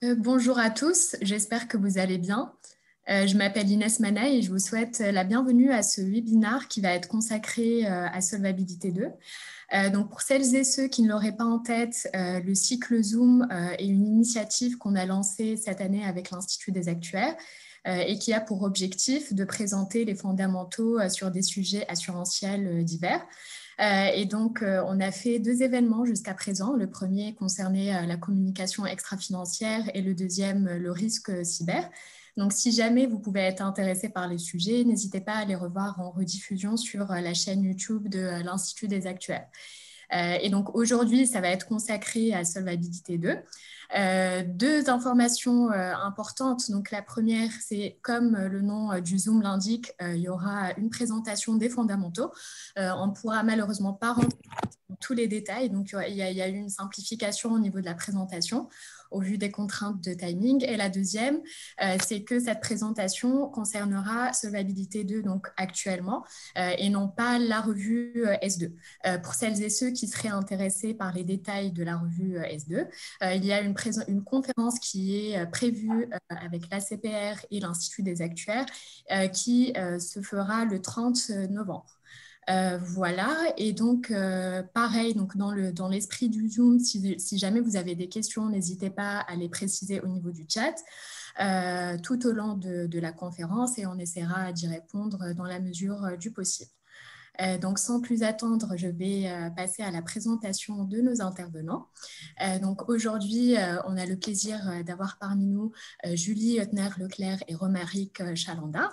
Bonjour à tous, j'espère que vous allez bien. Je m'appelle Inès Manaï et je vous souhaite la bienvenue à ce webinaire qui va être consacré à Solvabilité 2. Donc pour celles et ceux qui ne l'auraient pas en tête, le cycle Zoom est une initiative qu'on a lancée cette année avec l'Institut des actuaires et qui a pour objectif de présenter les fondamentaux sur des sujets assurantiels divers. Et donc, on a fait 2 événements jusqu'à présent. Le premier concernait la communication extra-financière et le deuxième, le risque cyber. Donc, si jamais vous pouvez être intéressé par les sujets, n'hésitez pas à les revoir en rediffusion sur la chaîne YouTube de l'Institut des actuaires. Et donc, aujourd'hui, ça va être consacré à Solvabilité 2. 2 informations importantes. Donc, la première, c'est comme le nom du Zoom l'indique, il y aura une présentation des fondamentaux. On ne pourra malheureusement pas rentrer dans tous les détails. Donc, il y a eu une simplification au niveau de la présentation au vu des contraintes de timing. Et la deuxième, c'est que cette présentation concernera Solvabilité 2 donc actuellement et non pas la revue S2. Pour celles et ceux qui seraient intéressés par les détails de la revue S2, il y a une conférence qui est prévue avec l'ACPR et l'Institut des actuaires qui se fera le 30 novembre. Voilà, et donc pareil, donc dans l'esprit du Zoom, si jamais vous avez des questions, n'hésitez pas à les préciser au niveau du chat tout au long de la conférence et on essaiera d'y répondre dans la mesure du possible. Donc, sans plus attendre, je vais passer à la présentation de nos intervenants. Donc, aujourd'hui, on a le plaisir d'avoir parmi nous Julie Huttner-Leclerc et Romaric Chalandard.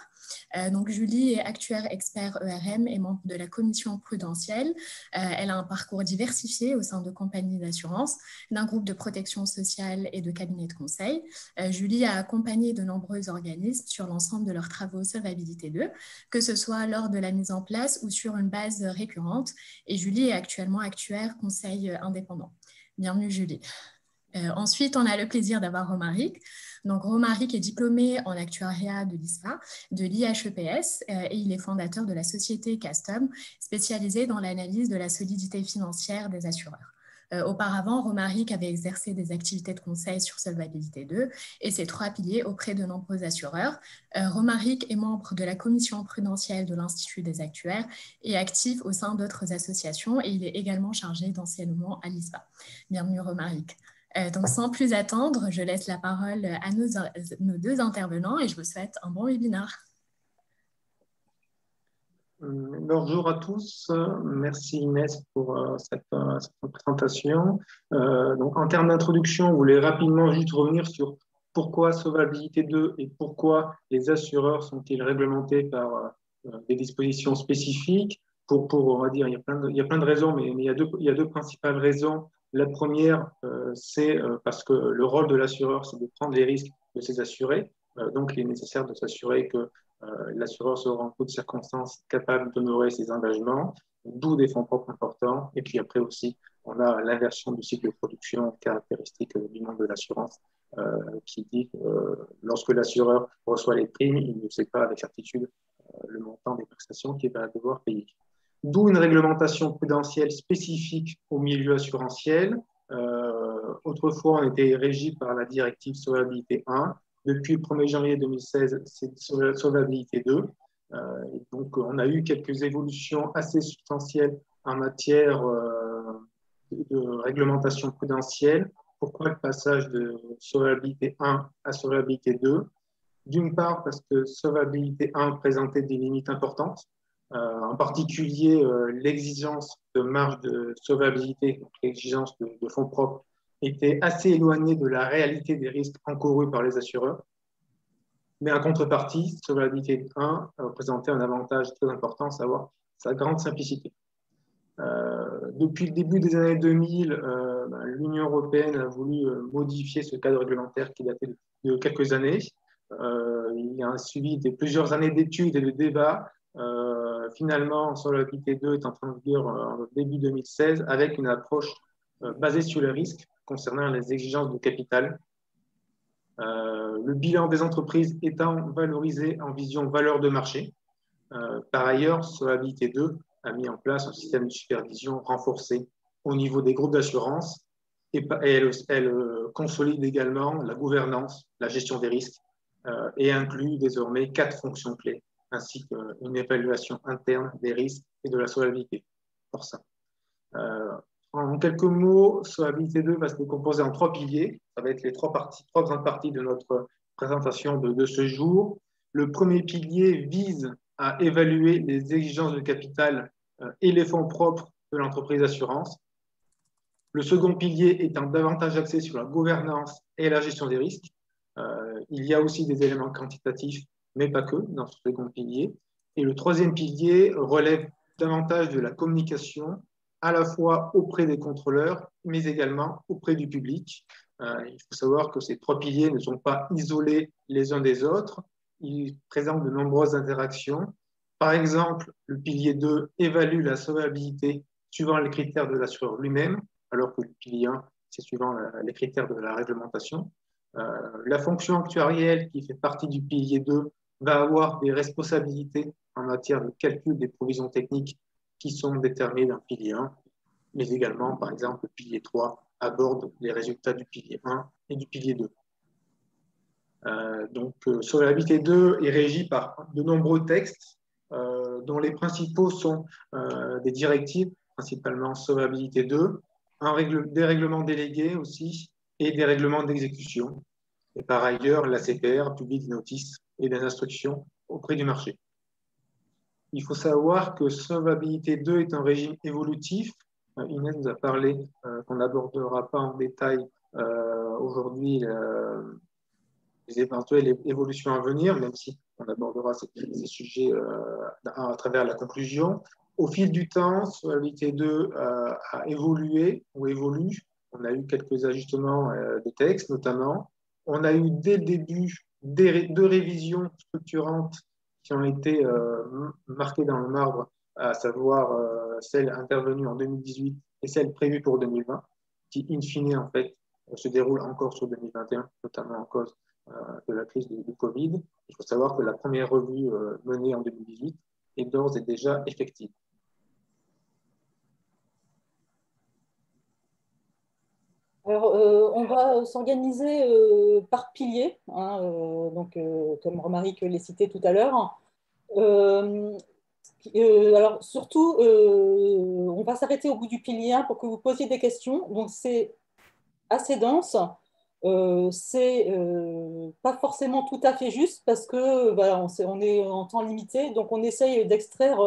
Donc, Julie est actuaire expert ERM et membre de la commission prudentielle. Elle a un parcours diversifié au sein de compagnies d'assurance, d'un groupe de protection sociale et de cabinets de conseil. Julie a accompagné de nombreux organismes sur l'ensemble de leurs travaux Solvabilité 2, que ce soit lors de la mise en place ou sur une base récurrente. Et Julie est actuellement actuaire conseil indépendant. Bienvenue Julie. Ensuite, on a le plaisir d'avoir Romaric. Donc, Romaric est diplômé en actuariat de l'ISFA, de l'IHEPS, et il est fondateur de la société Custom, spécialisée dans l'analyse de la solidité financière des assureurs. Auparavant, Romaric avait exercé des activités de conseil sur Solvabilité 2 et ses 3 piliers auprès de nombreux assureurs. Romaric est membre de la commission prudentielle de l'Institut des actuaires et actif au sein d'autres associations et il est également chargé d'enseignement à l'ISFA. Bienvenue Romaric. Donc, sans plus attendre, je laisse la parole à nos 2 intervenants et je vous souhaite un bon webinaire. Bonjour à tous, merci Inès pour cette présentation. Donc, en termes d'introduction, on voulait rapidement juste revenir sur pourquoi Solvabilité 2 et pourquoi les assureurs sont-ils réglementés par des dispositions spécifiques. On va dire, il y a plein de raisons, mais il y a 2 principales raisons. La première, c'est parce que le rôle de l'assureur, c'est de prendre les risques de ses assurés. Donc, il est nécessaire de s'assurer que l'assureur sera en toutes circonstances capable d'honorer ses engagements, d'où des fonds propres importants. Et puis après aussi, on a l'inversion du cycle de production caractéristique du monde de l'assurance qui dit que lorsque l'assureur reçoit les primes, il ne sait pas avec certitude le montant des prestations qu'il va devoir payer. D'où une réglementation prudentielle spécifique au milieu assurantiel. Autrefois, on était régi par la directive Solvabilité 1. Depuis le 1er janvier 2016, c'est Solvabilité 2. Et donc, on a eu quelques évolutions assez substantielles en matière de réglementation prudentielle. Pourquoi le passage de Solvabilité 1 à Solvabilité 2? D'une part, parce que Solvabilité 1 présentait des limites importantes, en particulier l'exigence de marge de solvabilité, l'exigence de fonds propres, était assez éloignée de la réalité des risques encourus par les assureurs. Mais en contrepartie, Solvabilité 1 présentait un avantage très important, à savoir sa grande simplicité. Depuis le début des années 2000, l'Union européenne a voulu modifier ce cadre réglementaire qui datait de quelques années. Il y a un suivi de plusieurs années d'études et de débats. Finalement, Solvabilité 2 est entré en vigueur en début 2016 avec une approche basée sur les risques concernant les exigences de capital. Le bilan des entreprises étant valorisé en vision valeur de marché. Par ailleurs, Solvabilité 2 a mis en place un système de supervision renforcé au niveau des groupes d'assurance elle consolide également la gouvernance, la gestion des risques et inclut désormais 4 fonctions clés, ainsi qu'une évaluation interne des risques et de la solvabilité. Pour ça. En quelques mots, Solvabilité 2 va se décomposer en 3 piliers. Ça va être les 3 grandes parties de notre présentation de ce jour. Le premier pilier vise à évaluer les exigences de capital et les fonds propres de l'entreprise d'assurance. Le second pilier étant davantage axé sur la gouvernance et la gestion des risques. Il y a aussi des éléments quantitatifs, mais pas que, dans ce second pilier. Et le troisième pilier relève davantage de la communication, à la fois auprès des contrôleurs, mais également auprès du public. Il faut savoir que ces 3 piliers ne sont pas isolés les uns des autres. Ils présentent de nombreuses interactions. Par exemple, le pilier 2 évalue la solvabilité suivant les critères de l'assureur lui-même, alors que le pilier 1, c'est suivant les critères de la réglementation. La fonction actuarielle qui fait partie du pilier 2 va avoir des responsabilités en matière de calcul des provisions techniques qui sont déterminées dans le pilier 1, mais également, par exemple, le pilier 3 aborde les résultats du pilier 1 et du pilier 2. Solvabilité 2 est régie par de nombreux textes dont les principaux sont des directives, principalement Solvabilité 2, des règlements délégués aussi et des règlements d'exécution. Et par ailleurs, la CPR publie des notices et des instructions auprès du marché. Il faut savoir que Solvabilité 2 est un régime évolutif. Inès nous a parlé qu'on n'abordera pas en détail aujourd'hui les éventuelles évolutions à venir, même si on abordera ces sujets à travers la conclusion. Au fil du temps, Solvabilité 2 a évolué ou évolue. On a eu quelques ajustements de texte, notamment. On a eu dès le début 2 révisions structurantes qui ont été marquées dans le marbre, à savoir celle intervenue en 2018 et celle prévue pour 2020, qui, in fine, en fait, se déroule encore sur 2021, notamment en cause de la crise du Covid. Il faut savoir que la première revue menée en 2018 est d'ores et déjà effective. Alors, on va s'organiser par pilier, hein, comme Romaric les citait tout à l'heure. Alors, surtout, on va s'arrêter au bout du pilier 1 pour que vous posiez des questions. Donc, c'est assez dense. C'est pas forcément tout à fait juste parce que on est en temps limité, donc on essaye d'extraire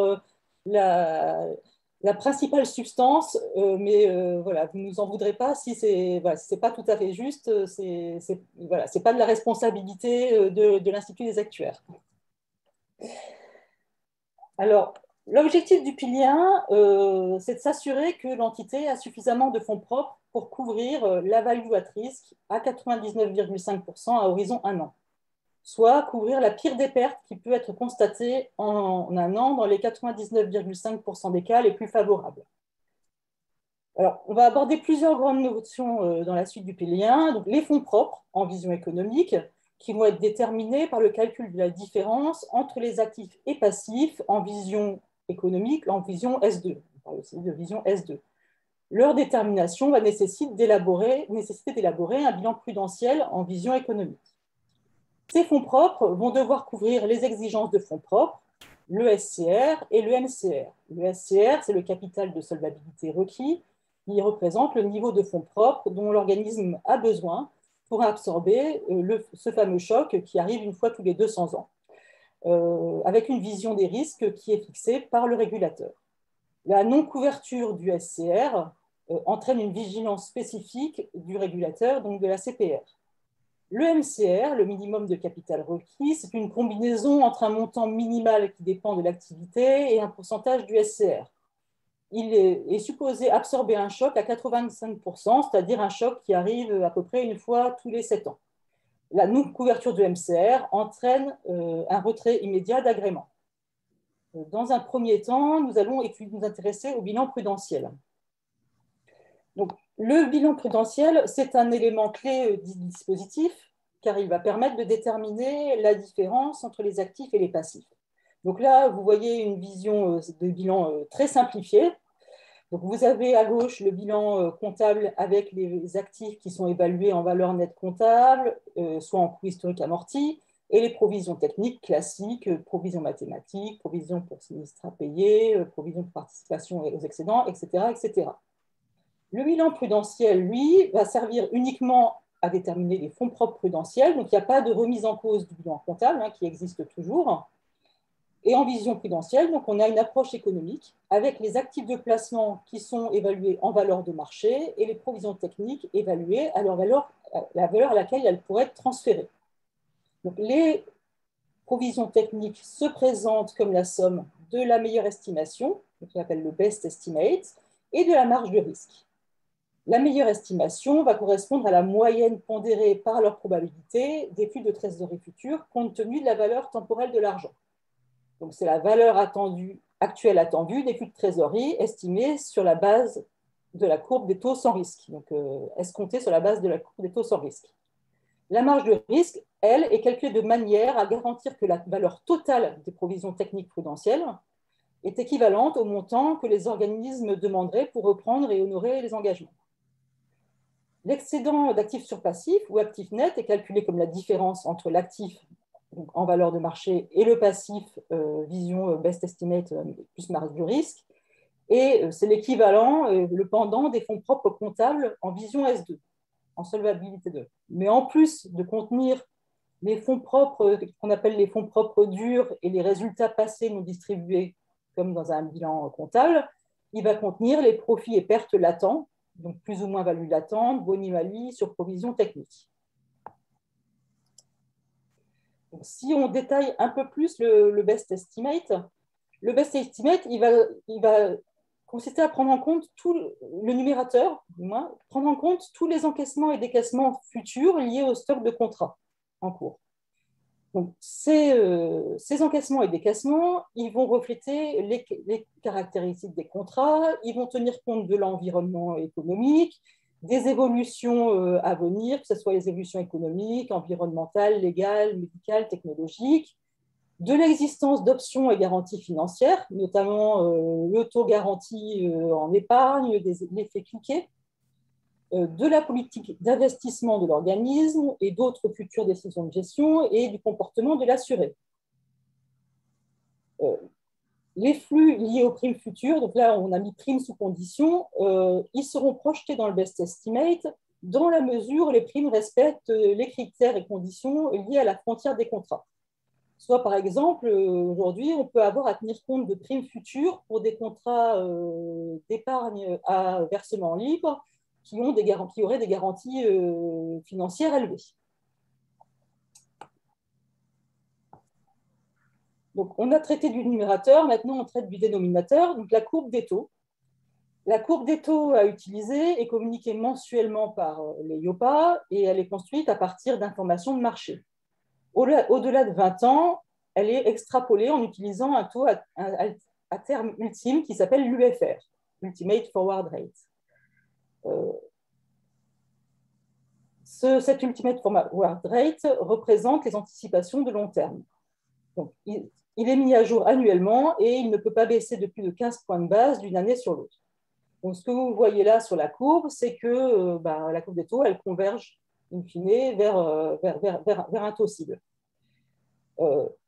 la principale substance, mais voilà, vous ne nous en voudrez pas si c'est pas tout à fait juste, c'est pas de la responsabilité de l'Institut des actuaires. Alors, l'objectif du pilier 1, c'est de s'assurer que l'entité a suffisamment de fonds propres pour couvrir la value at risk à 99,5% à horizon 1 an, soit couvrir la pire des pertes qui peut être constatée en 1 an dans les 99,5% des cas les plus favorables. Alors, on va aborder plusieurs grandes notions dans la suite du pilier 1. Donc, les fonds propres en vision économique, qui vont être déterminés par le calcul de la différence entre les actifs et passifs en vision économique, en vision S2. On parle aussi de vision S2. Leur détermination va nécessiter d'élaborer un bilan prudentiel en vision économique. Ces fonds propres vont devoir couvrir les exigences de fonds propres, le SCR et le MCR. Le SCR, c'est le capital de solvabilité requis. Il représente le niveau de fonds propres dont l'organisme a besoin pour absorber ce fameux choc qui arrive une fois tous les 200 ans, avec une vision des risques qui est fixée par le régulateur. La non-couverture du SCR entraîne une vigilance spécifique du régulateur, donc de la CPR. Le MCR, le minimum de capital requis, c'est une combinaison entre un montant minimal qui dépend de l'activité et un pourcentage du SCR. Il est supposé absorber un choc à 85%, c'est-à-dire un choc qui arrive à peu près une fois tous les 7 ans. La non-couverture du MCR entraîne un retrait immédiat d'agrément. Dans un premier temps, nous allons nous intéresser au bilan prudentiel. Donc, le bilan prudentiel, c'est un élément clé du dispositif, car il va permettre de déterminer la différence entre les actifs et les passifs. Donc là, vous voyez une vision de bilan très simplifiée. Donc, vous avez à gauche le bilan comptable avec les actifs qui sont évalués en valeur nette comptable, soit en coût historique amorti, et les provisions techniques classiques, provisions mathématiques, provisions pour sinistres à payer, provisions de participation aux excédents, etc., etc. Le bilan prudentiel, lui, va servir uniquement à déterminer les fonds propres prudentiels. Donc, il n'y a pas de remise en cause du bilan comptable, qui existe toujours. Et en vision prudentielle, donc on a une approche économique avec les actifs de placement qui sont évalués en valeur de marché et les provisions techniques évaluées à la valeur à laquelle elles pourraient être transférées. Donc, les provisions techniques se présentent comme la somme de la meilleure estimation, qu'on appelle le best estimate, et de la marge de risque. La meilleure estimation va correspondre à la moyenne pondérée par leur probabilité des flux de trésorerie futurs compte tenu de la valeur temporelle de l'argent. Donc, c'est la valeur actuelle attendue des flux de trésorerie estimés sur la base de la courbe des taux sans risque. Donc, escomptée sur la base de la courbe des taux sans risque. La marge de risque, elle, est calculée de manière à garantir que la valeur totale des provisions techniques prudentielles est équivalente au montant que les organismes demanderaient pour reprendre et honorer les engagements. L'excédent d'actifs sur passifs ou actif net est calculé comme la différence entre l'actif en valeur de marché et le passif vision best estimate plus marge de risque. Et c'est l'équivalent, le pendant des fonds propres comptables en vision S2, en solvabilité 2. Mais en plus de contenir les fonds propres, qu'on appelle les fonds propres durs et les résultats passés non distribués, comme dans un bilan comptable, il va contenir les profits et pertes latents, donc plus ou moins value latente, boni-malus sur provision technique. Donc, si on détaille un peu plus le best estimate, il va consister à prendre en compte tout le numérateur, du moins, prendre en compte tous les encaissements et décaissements futurs liés au stock de contrats en cours. Donc, ces encaissements et décaissements, ils vont refléter les caractéristiques des contrats, ils vont tenir compte de l'environnement économique, des évolutions à venir, que ce soit les évolutions économiques, environnementales, légales, médicales, technologiques, de l'existence d'options et garanties financières, notamment l'auto-garantie en épargne, l'effet cliquet, de la politique d'investissement de l'organisme et d'autres futures décisions de gestion et du comportement de l'assuré. Les flux liés aux primes futures, donc là on a mis primes sous condition, ils seront projetés dans le best estimate dans la mesure où les primes respectent les critères et conditions liés à la frontière des contrats. Soit par exemple, aujourd'hui, on peut avoir à tenir compte de primes futures pour des contrats d'épargne à versement libre qui auraient des garanties financières élevées. Donc, on a traité du numérateur, maintenant on traite du dénominateur, donc la courbe des taux. La courbe des taux à utiliser est communiquée mensuellement par les IOPA et elle est construite à partir d'informations de marché. Au-delà de 20 ans, elle est extrapolée en utilisant un taux à terme ultime qui s'appelle l'UFR, Ultimate Forward Rate. Cet Ultimate Forward Rate représente les anticipations de long terme. Donc, il est mis à jour annuellement et il ne peut pas baisser de plus de 15 points de base d'une année sur l'autre. Donc, ce que vous voyez là sur la courbe, c'est que la courbe des taux, elle converge in fine vers un taux cible.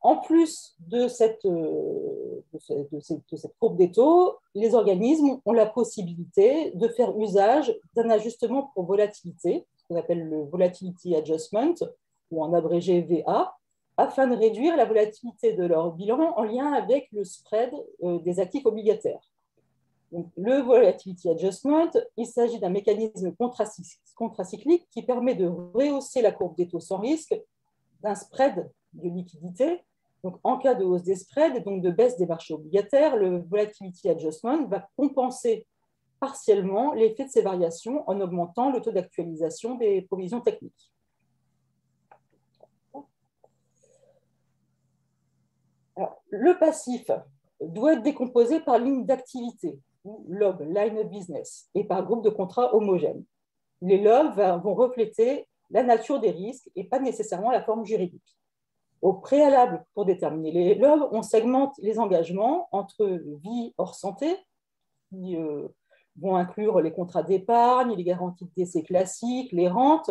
En plus de cette courbe des taux, les organismes ont la possibilité de faire usage d'un ajustement pour volatilité, ce qu'on appelle le Volatility Adjustment, ou en abrégé VA, afin de réduire la volatilité de leur bilan en lien avec le spread des actifs obligataires. Donc, le Volatility Adjustment, il s'agit d'un mécanisme contracyclique qui permet de rehausser la courbe des taux sans risque d'un spread de liquidité. Donc, en cas de hausse des spreads et donc de baisse des marchés obligataires, le Volatility Adjustment va compenser partiellement l'effet de ces variations en augmentant le taux d'actualisation des provisions techniques. Alors, le passif doit être décomposé par ligne d'activité, ou LOB, Line of Business, et par groupe de contrats homogènes. Les LOB vont refléter la nature des risques et pas nécessairement la forme juridique. Au préalable, pour déterminer les LOB, on segmente les engagements entre vie hors santé, qui vont inclure les contrats d'épargne, les garanties de décès classiques, les rentes,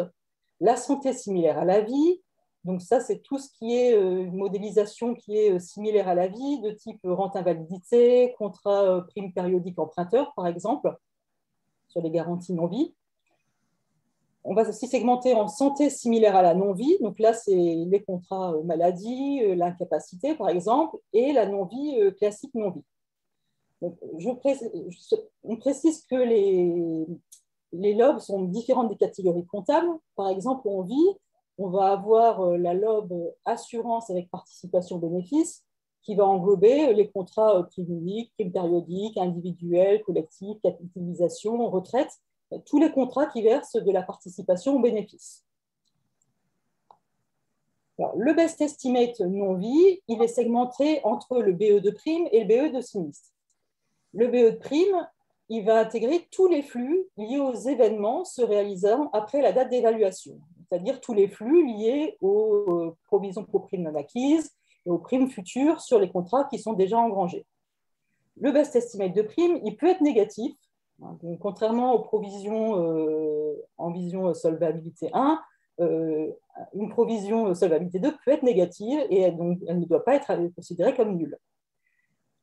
la santé similaire à la vie. Donc ça, c'est tout ce qui est une modélisation qui est similaire à la vie, de type rente invalidité, contrat prime périodique emprunteur, par exemple, sur les garanties non-vie. On va aussi segmenter en santé similaire à la non-vie. Donc là, c'est les contrats maladie, l'incapacité, par exemple, et la non-vie classique non-vie. On précise que les LOB sont différentes des catégories comptables. Par exemple, en vie, on va avoir la LOB assurance avec participation bénéfice qui va englober les contrats prime unique, prime périodique, individuel, collectif, capitalisation, retraite, tous les contrats qui versent de la participation au bénéfice. Alors, le best estimate non-vie, il est segmenté entre le BE de prime et le BE de sinistre. Le BE de prime, il va intégrer tous les flux liés aux événements se réalisant après la date d'évaluation, c'est-à-dire tous les flux liés aux provisions pour primes non acquises et aux primes futures sur les contrats qui sont déjà engrangés. Le best estimate de prime, il peut être négatif. Donc, contrairement aux provisions en vision solvabilité 1, une provision solvabilité 2 peut être négative et donc elle ne doit pas être considérée comme nulle.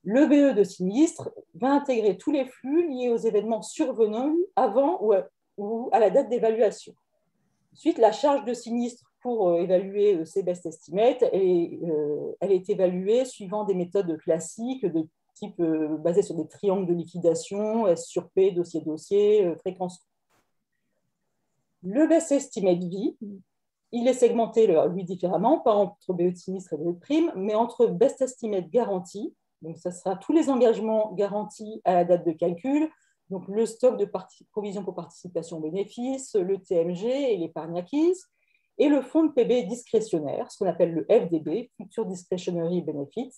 Le BE de sinistre va intégrer tous les flux liés aux événements survenus avant ou à la date d'évaluation. Ensuite, la charge de sinistre pour évaluer ces best estimates, elle est évaluée suivant des méthodes classiques de type basées sur des triangles de liquidation, S sur P, dossier-dossier, fréquence. Le best estimate vie, il est segmenté, lui, différemment, pas entre BE de sinistre et BE de prime, mais entre best estimate garantie. Donc, ça sera tous les engagements garantis à la date de calcul, donc le stock de provision pour participation au bénéfice, le TMG et l'épargne acquise, et le fonds de PB discrétionnaire, ce qu'on appelle le FDB, Future Discretionary Benefits,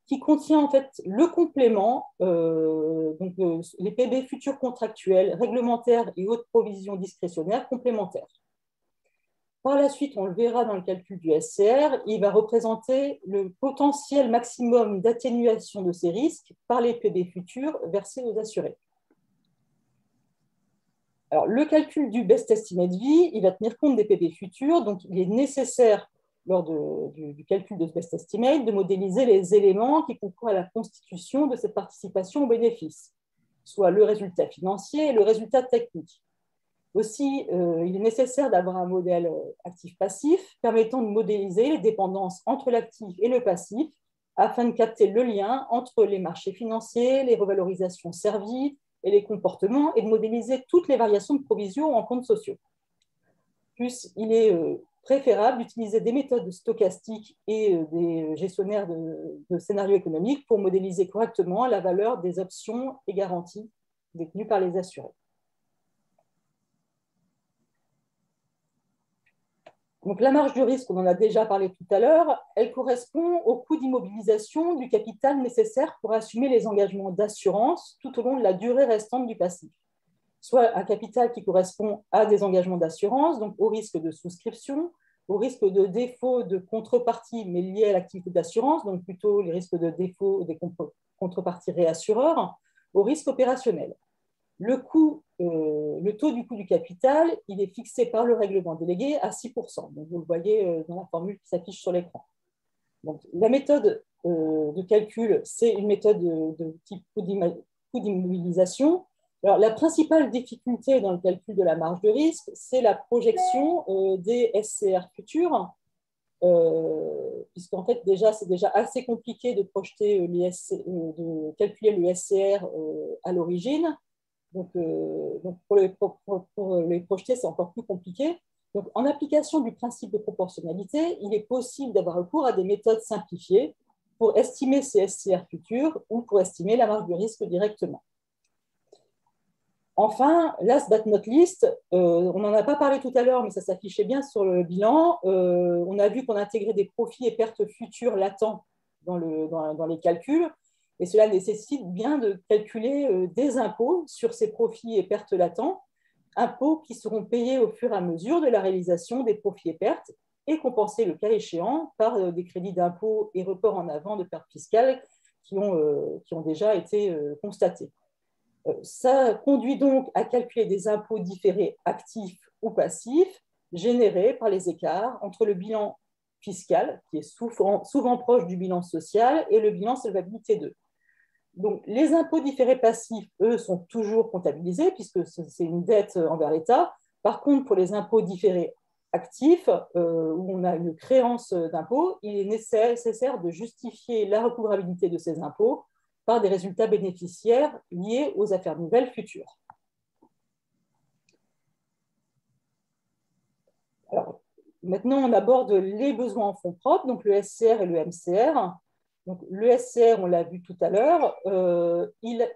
qui contient en fait le complément, les PB futurs contractuels, réglementaires et autres provisions discrétionnaires complémentaires. Par la suite, on le verra dans le calcul du SCR, il va représenter le potentiel maximum d'atténuation de ces risques par les PB futurs versés aux assurés. Alors, le calcul du best estimate vie, il va tenir compte des PB futurs, donc il est nécessaire, lors du calcul de ce best estimate, de modéliser les éléments qui concourent à la constitution de cette participation au bénéfice, soit le résultat financier et le résultat technique. Aussi, il est nécessaire d'avoir un modèle actif-passif permettant de modéliser les dépendances entre l'actif et le passif afin de capter le lien entre les marchés financiers, les revalorisations servies et les comportements et de modéliser toutes les variations de provision en comptes sociaux. Plus, il est préférable d'utiliser des méthodes stochastiques et des gestionnaires de scénarios économiques pour modéliser correctement la valeur des options et garanties détenues par les assurés. Donc, la marge de risque, on en a déjà parlé tout à l'heure, elle correspond au coût d'immobilisation du capital nécessaire pour assumer les engagements d'assurance tout au long de la durée restante du passif. Soit un capital qui correspond à des engagements d'assurance, donc au risque de souscription, au risque de défaut de contrepartie, mais lié à l'activité d'assurance, donc plutôt les risques de défaut des contreparties réassureurs, au risque opérationnel. Le taux du coût du capital, il est fixé par le règlement délégué à 6%. Donc, vous le voyez dans la formule qui s'affiche sur l'écran. Donc, la méthode de calcul, c'est une méthode de type coût d'immobilisation. Alors, la principale difficulté dans le calcul de la marge de risque, c'est la projection des SCR futurs, puisqu'en fait, c'est déjà assez compliqué de projeter de calculer le SCR à l'origine. Donc pour les projeter, c'est encore plus compliqué. Donc, en application du principe de proportionnalité, il est possible d'avoir recours à des méthodes simplifiées pour estimer ces SCR futurs ou pour estimer la marge de risque directement. Enfin, last but not least, on n'en a pas parlé tout à l'heure, mais ça s'affichait bien sur le bilan. On a vu qu'on intégrait des profits et pertes futures latents dans les calculs. Et cela nécessite bien de calculer des impôts sur ces profits et pertes latents, impôts qui seront payés au fur et à mesure de la réalisation des profits et pertes et compensés le cas échéant par des crédits d'impôt et reports en avant de pertes fiscales qui ont déjà été constatés. Ça conduit donc à calculer des impôts différés actifs ou passifs générés par les écarts entre le bilan fiscal, qui est souvent proche du bilan social, et le bilan solvabilité 2. Donc, les impôts différés passifs, eux, sont toujours comptabilisés puisque c'est une dette envers l'État. Par contre, pour les impôts différés actifs, où on a une créance d'impôt, il est nécessaire de justifier la recouvrabilité de ces impôts par des résultats bénéficiaires liés aux affaires nouvelles futures. Alors, maintenant, on aborde les besoins en fonds propres, donc le SCR et le MCR. Donc, le SCR, on l'a vu tout à l'heure, il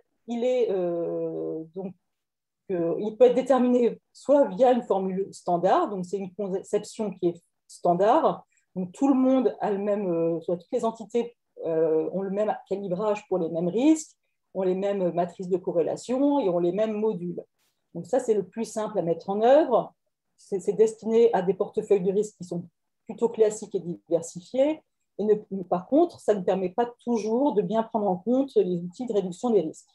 peut être déterminé soit via une formule standard, donc c'est une conception qui est standard, donc tout le monde a le même, soit toutes les entités ont le même calibrage pour les mêmes risques, ont les mêmes matrices de corrélation et ont les mêmes modules. Donc ça, c'est le plus simple à mettre en œuvre. C'est destiné à des portefeuilles de risques qui sont plutôt classiques et diversifiés. Par contre, ça ne permet pas toujours de bien prendre en compte les outils de réduction des risques.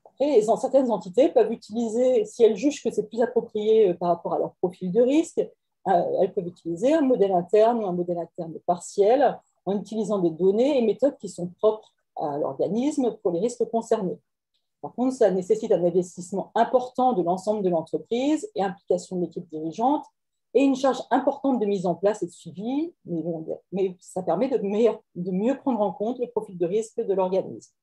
Après, certaines entités peuvent utiliser, si elles jugent que c'est plus approprié par rapport à leur profil de risque, elles peuvent utiliser un modèle interne ou un modèle interne partiel en utilisant des données et méthodes qui sont propres à l'organisme pour les risques concernés. Par contre, ça nécessite un investissement important de l'ensemble de l'entreprise et implication de l'équipe dirigeante et une charge importante de mise en place et de suivi, mais ça permet de mieux prendre en compte le profil de risque de l'organisme.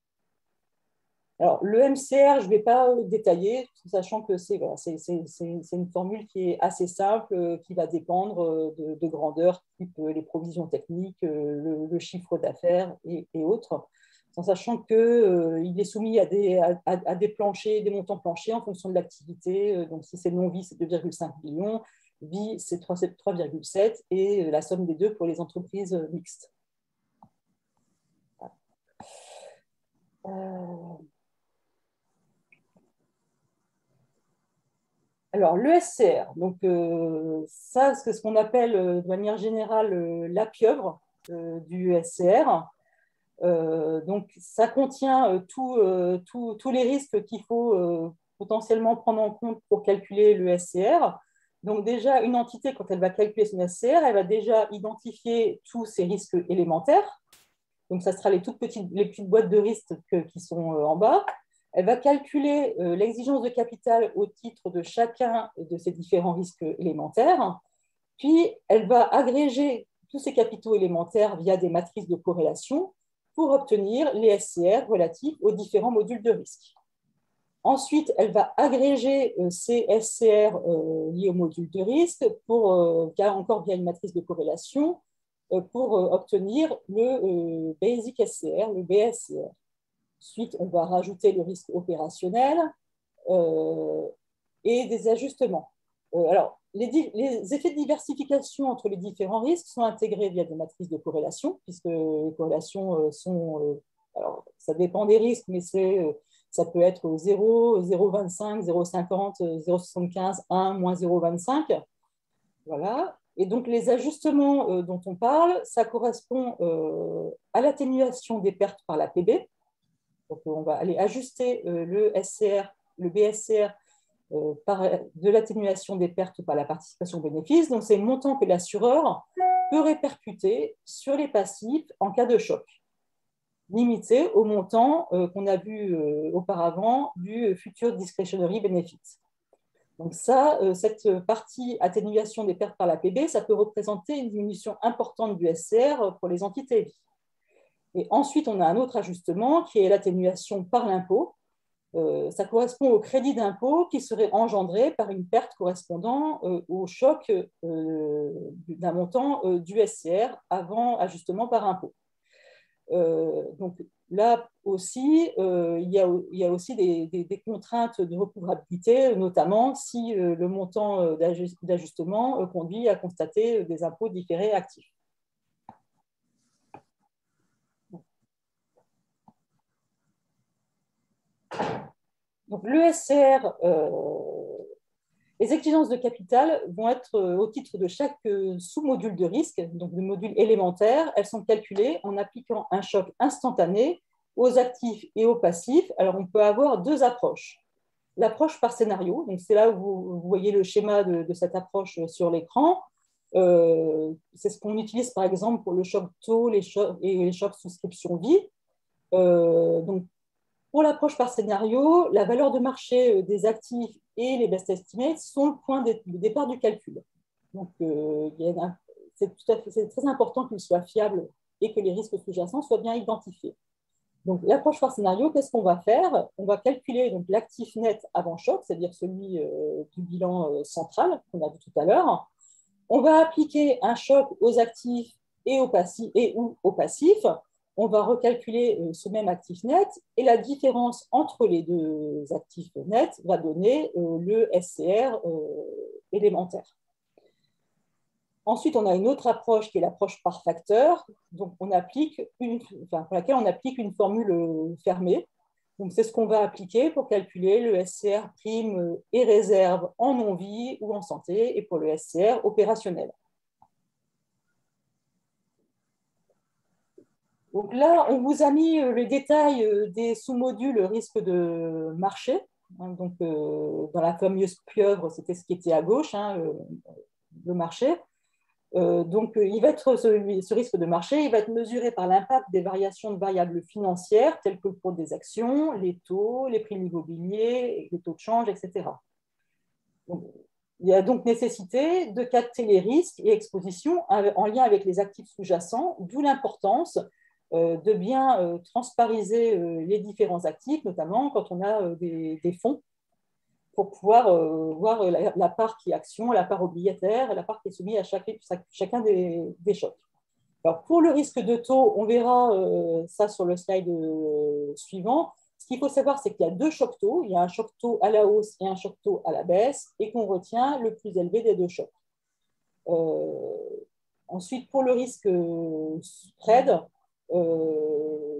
Alors, le MCR, je ne vais pas détailler, sachant que c'est une formule qui est assez simple, qui va dépendre de grandeur, type les provisions techniques, le chiffre d'affaires et autres, en sachant qu'il est soumis à des planchers, des montants planchers en fonction de l'activité. Donc, si c'est non-vie, c'est 2,5 millions, vie, c'est 3,7 et la somme des deux pour les entreprises mixtes. Alors, le SCR, donc, ça, c'est ce qu'on appelle de manière générale la pieuvre du SCR. Donc, ça contient tous les risques qu'il faut potentiellement prendre en compte pour calculer le SCR. Donc, déjà, une entité, quand elle va calculer son SCR, elle va déjà identifier tous ces risques élémentaires. Donc, ça sera les petites boîtes de risques qui sont en bas. Elle va calculer l'exigence de capital au titre de chacun de ces différents risques élémentaires. Puis, elle va agréger tous ces capitaux élémentaires via des matrices de corrélation pour obtenir les SCR relatifs aux différents modules de risque. Ensuite, elle va agréger ces SCR liés aux modules de risque encore via une matrice de corrélation pour obtenir le Basic SCR, le BSCR. Ensuite, on va rajouter le risque opérationnel et des ajustements. Alors, les effets de diversification entre les différents risques sont intégrés via des matrices de corrélation, puisque les corrélations sont... alors, ça dépend des risques, mais ça peut être 0, 0,25, 0,50, 0,75, 1, moins 0,25. Voilà. Et donc, les ajustements dont on parle, ça correspond à l'atténuation des pertes par la PB. Donc, on va aller ajuster le SCR, le BSCR de l'atténuation des pertes par la participation au bénéfice. Donc, c'est le montant que l'assureur peut répercuter sur les passifs en cas de choc, limité au montant qu'on a vu auparavant du futur discretionary benefit. Donc ça, cette partie atténuation des pertes par la PB, ça peut représenter une diminution importante du SCR pour les entités vie. Et ensuite, on a un autre ajustement qui est l'atténuation par l'impôt. Ça correspond au crédit d'impôt qui serait engendré par une perte correspondant au choc d'un montant du SCR avant ajustement par impôt. Donc là aussi, il y a aussi des contraintes de recouvrabilité, notamment si le montant d'ajustement conduit à constater des impôts différés actifs. Donc, le SCR, les exigences de capital vont être au titre de chaque sous-module de risque, donc le module élémentaire. Elles sont calculées en appliquant un choc instantané aux actifs et aux passifs, alors on peut avoir deux approches. L'approche par scénario, donc c'est là où vous voyez le schéma de cette approche sur l'écran. C'est ce qu'on utilise par exemple pour le choc taux et les chocs souscription vie. Donc, pour l'approche par scénario, la valeur de marché des actifs et les best estimates sont le point de départ du calcul. Donc, c'est très important qu'ils soient fiables et que les risques sous-jacents soient bien identifiés. Donc, l'approche par scénario, qu'est-ce qu'on va faire? On va calculer l'actif net avant choc, c'est-à-dire celui du bilan central qu'on a vu tout à l'heure. On va appliquer un choc aux actifs et ou aux passifs. On va recalculer ce même actif net et la différence entre les deux actifs nets va donner le SCR élémentaire. Ensuite, on a une autre approche qui est l'approche par facteur, donc pour laquelle on applique une formule fermée. Donc, c'est ce qu'on va appliquer pour calculer le SCR prime et réserve en non-vie ou en santé et pour le SCR opérationnel. Donc là, on vous a mis les détails des sous-modules risque de marché. Donc, dans la fameuse pieuvre, c'était ce qui était à gauche, le marché. Il va être ce risque de marché, il va être mesuré par l'impact des variations de variables financières, telles que le cours des actions, les taux, les prix de l'immobilier, les taux de change, etc. Donc, il y a donc nécessité de capter les risques et expositions en lien avec les actifs sous-jacents, d'où l'importance de bien transpariser les différents actifs, notamment quand on a des fonds, pour pouvoir voir la part qui est action, la part obligataire et la part qui est soumise à chacun des chocs. Alors, pour le risque de taux, on verra ça sur le slide suivant. Ce qu'il faut savoir, c'est qu'il y a deux chocs taux. Il y a un choc taux à la hausse et un choc taux à la baisse, et qu'on retient le plus élevé des deux chocs. Ensuite, pour le risque spread,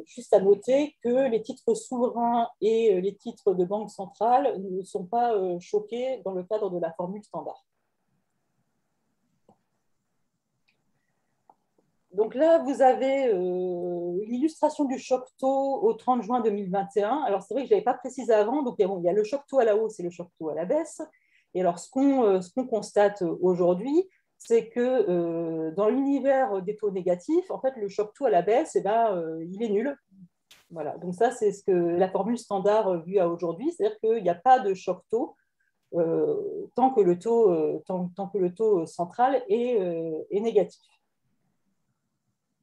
juste à noter que les titres souverains et les titres de banque centrale ne sont pas choqués dans le cadre de la formule standard. Donc là, vous avez une illustration du choc taux au 30 juin 2021. Alors, c'est vrai que je ne l'avais pas précisé avant. Donc, il y a le choc taux à la hausse et le choc taux à la baisse. Et alors, ce qu'on constate aujourd'hui, c'est que dans l'univers des taux négatifs, en fait, le choc taux à la baisse, il est nul. Voilà. Donc, ça, c'est ce que la formule standard vue à aujourd'hui. C'est-à-dire qu'il n'y a pas de choc taux tant que le taux central est négatif.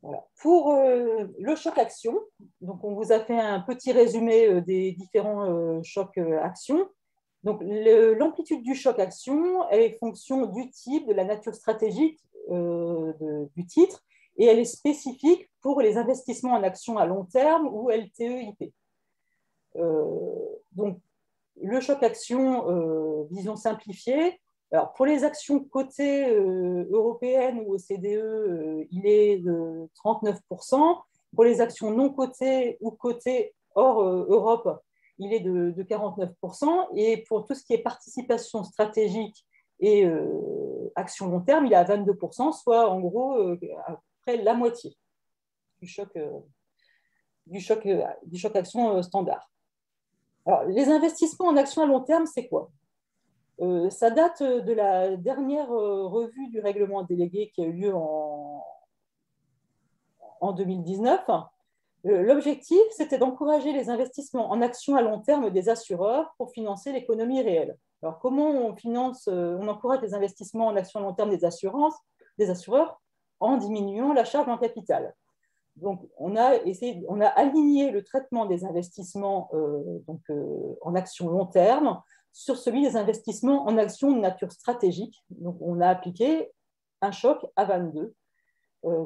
Voilà. Pour le choc action, donc on vous a fait un petit résumé des différents chocs actions. Donc l'amplitude du choc action est fonction du type, de la nature stratégique du titre, et elle est spécifique pour les investissements en actions à long terme ou LTE-IP. Donc le choc action, vision simplifiée. Alors, pour les actions cotées européennes ou OCDE, il est de 39%. Pour les actions non cotées ou cotées hors Europe, il est de 49%. Et pour tout ce qui est participation stratégique et action long terme, il est à 22%, soit en gros à peu près la moitié du choc action standard. Alors, les investissements en actions à long terme, c'est quoi? Ça date de la dernière revue du règlement délégué qui a eu lieu en 2019. L'objectif, c'était d'encourager les investissements en actions à long terme des assureurs pour financer l'économie réelle. Alors, comment on encourage les investissements en actions à long terme des assureurs en diminuant la charge en capital. Donc, on a aligné le traitement des investissements en actions long terme sur celui des investissements en actions de nature stratégique. Donc, on a appliqué un choc à 22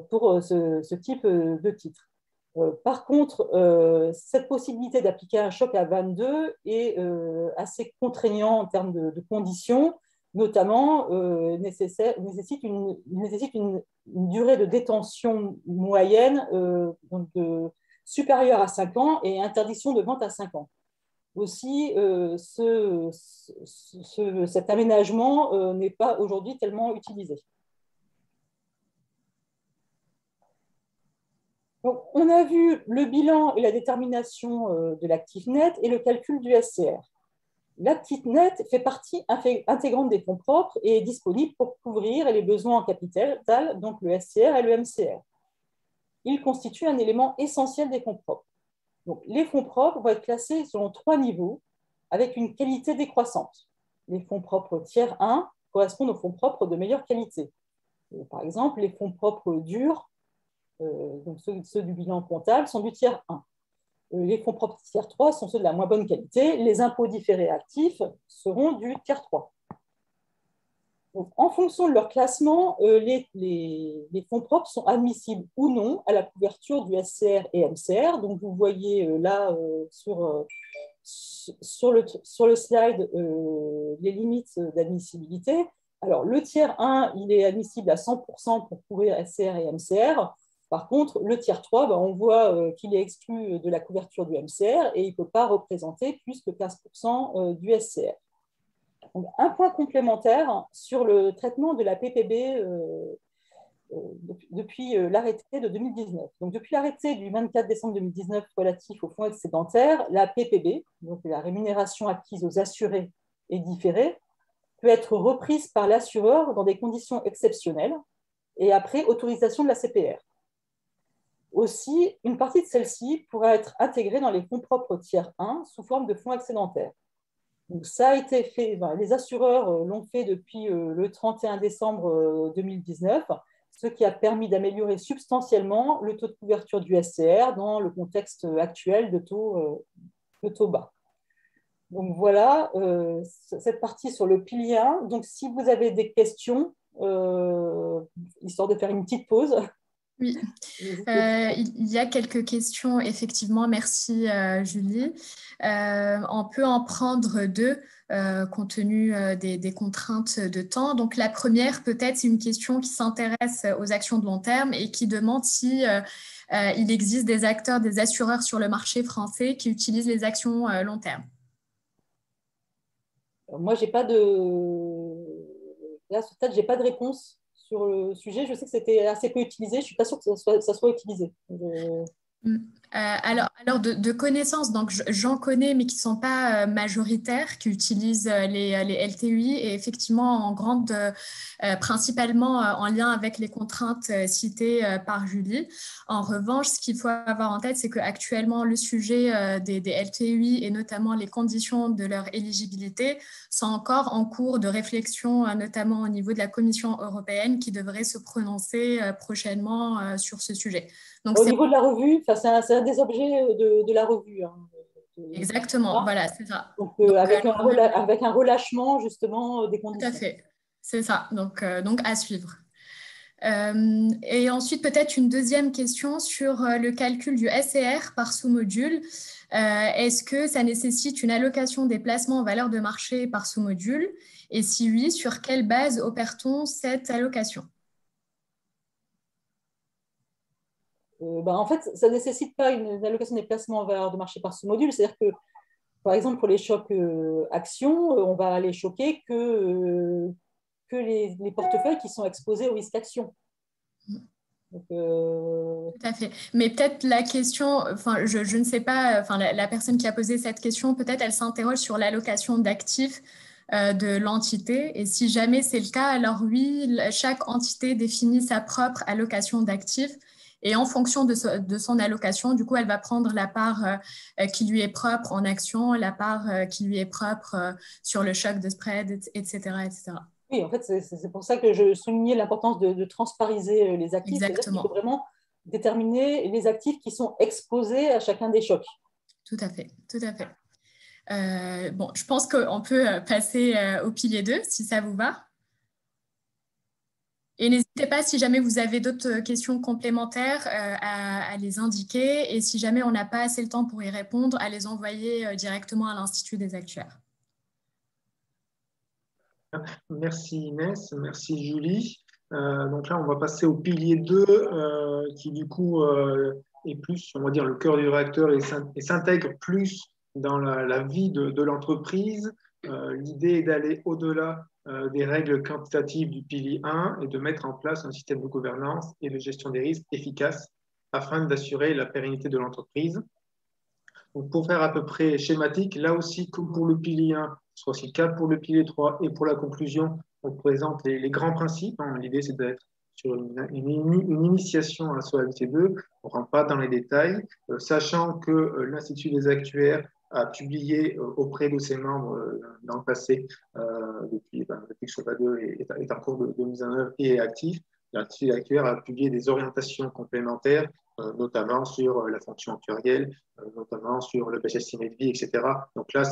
pour ce type de titre. Par contre, cette possibilité d'appliquer un choc à 22 est assez contraignant en termes de conditions, notamment nécessite une durée de détention moyenne supérieure à 5 ans et interdiction de vente à 5 ans. Aussi, cet aménagement n'est pas aujourd'hui tellement utilisé. Donc, on a vu le bilan et la détermination de l'actif net et le calcul du SCR. L'actif net fait partie intégrante des fonds propres et est disponible pour couvrir les besoins en capital, donc le SCR et le MCR. Il constitue un élément essentiel des fonds propres. Donc, les fonds propres vont être classés selon 3 niveaux avec une qualité décroissante. Les fonds propres tiers 1 correspondent aux fonds propres de meilleure qualité. Par exemple, les fonds propres durs, donc ceux du bilan comptable, sont du tiers 1. Les fonds propres tiers 3 sont ceux de la moins bonne qualité. Les impôts différés actifs seront du tiers 3. Donc, en fonction de leur classement, les fonds propres sont admissibles ou non à la couverture du SCR et MCR. Donc, vous voyez là sur le slide les limites d'admissibilité. Alors, le tiers 1, il est admissible à 100% pour couvrir SCR et MCR. Par contre, le tiers 3, on voit qu'il est exclu de la couverture du MCR et il ne peut pas représenter plus que 15% du SCR. Donc, un point complémentaire sur le traitement de la PPB depuis l'arrêté de 2019. Donc, depuis l'arrêté du 24 décembre 2019 relatif aux fonds excédentaires, la PPB, donc la rémunération acquise aux assurés et différée, peut être reprise par l'assureur dans des conditions exceptionnelles et après autorisation de la CPR. Aussi, une partie de celle-ci pourra être intégrée dans les fonds propres tiers 1 sous forme de fonds excédentaires. Donc, ça a été fait, les assureurs l'ont fait depuis le 31 décembre 2019, ce qui a permis d'améliorer substantiellement le taux de couverture du SCR dans le contexte actuel de taux bas. Donc voilà, cette partie sur le pilier 1. Donc si vous avez des questions, histoire de faire une petite pause. Oui, il y a quelques questions, effectivement. Merci, Julie. On peut en prendre deux, compte tenu des contraintes de temps. Donc, la première, peut-être, c'est une question qui s'intéresse aux actions de long terme et qui demande si il existe des acteurs, des assureurs sur le marché français qui utilisent les actions long terme. Moi, j'ai pas de... Là, à ce stade, j'ai pas de réponse sur le sujet. Je sais que c'était assez peu utilisé. Je suis pas sûre que ça soit utilisé. Alors de connaissances, donc j'en connais, mais qui ne sont pas majoritaires, qui utilisent les LTI et effectivement principalement en lien avec les contraintes citées par Julie. En revanche, ce qu'il faut avoir en tête, c'est qu'actuellement, le sujet des LTI et notamment les conditions de leur éligibilité sont encore en cours de réflexion, notamment au niveau de la Commission européenne qui devrait se prononcer prochainement sur ce sujet. Donc, au niveau de la revue, c'est un des objets de la revue. Hein. Exactement, voilà, c'est ça. Donc, avec un relâchement, justement, des conditions. Tout à fait, c'est ça, donc à suivre. Et ensuite, peut-être une deuxième question sur le calcul du SCR par sous-module. Est-ce que ça nécessite une allocation des placements en valeur de marché par sous-module? Et si oui, sur quelle base opère-t-on cette allocation? En fait, ça ne nécessite pas une allocation des placements en valeur de marché par sous-module. C'est-à-dire que, par exemple, pour les chocs actions, on va aller choquer que les portefeuilles qui sont exposés au risque action. Donc, Tout à fait. Mais peut-être la question, enfin, je ne sais pas, enfin, la personne qui a posé cette question, peut-être elle s'interroge sur l'allocation d'actifs de l'entité. Et si jamais c'est le cas, alors oui, chaque entité définit sa propre allocation d'actifs. Et en fonction de son allocation, du coup, elle va prendre la part qui lui est propre en action, la part qui lui est propre sur le choc de spread, etc., etc. Oui, en fait, c'est pour ça que je soulignais l'importance de transpariser les actifs. C'est-à-dire qu'il faut vraiment déterminer les actifs qui sont exposés à chacun des chocs. Tout à fait, tout à fait. Bon, je pense qu'on peut passer au pilier 2, si ça vous va. Et n'hésitez pas, si jamais vous avez d'autres questions complémentaires, à les indiquer. Et si jamais on n'a pas assez le temps pour y répondre, à les envoyer directement à l'Institut des actuaires. Merci Inès, merci Julie. Donc là, on va passer au pilier 2 qui du coup est plus, on va dire, le cœur du réacteur et s'intègre plus dans la vie de l'entreprise. L'idée est d'aller au-delà des règles quantitatives du pilier 1 et de mettre en place un système de gouvernance et de gestion des risques efficace afin d'assurer la pérennité de l'entreprise. Donc, pour faire à peu près schématique, là aussi, comme pour le pilier 1, ce sera aussi le cas pour le pilier 3 et pour la conclusion, on présente les grands principes. L'idée, c'est d'être sur une initiation à la solvabilité 2. On ne rentre pas dans les détails, sachant que l'Institut des actuaires a publié auprès de ses membres dans le passé, depuis que SOLVA 2 est en cours de mise en œuvre et est actif. L'Institut des actuaires a publié des orientations complémentaires, notamment sur la fonction actuarielle, notamment sur le best estimé de vie, etc. Donc là,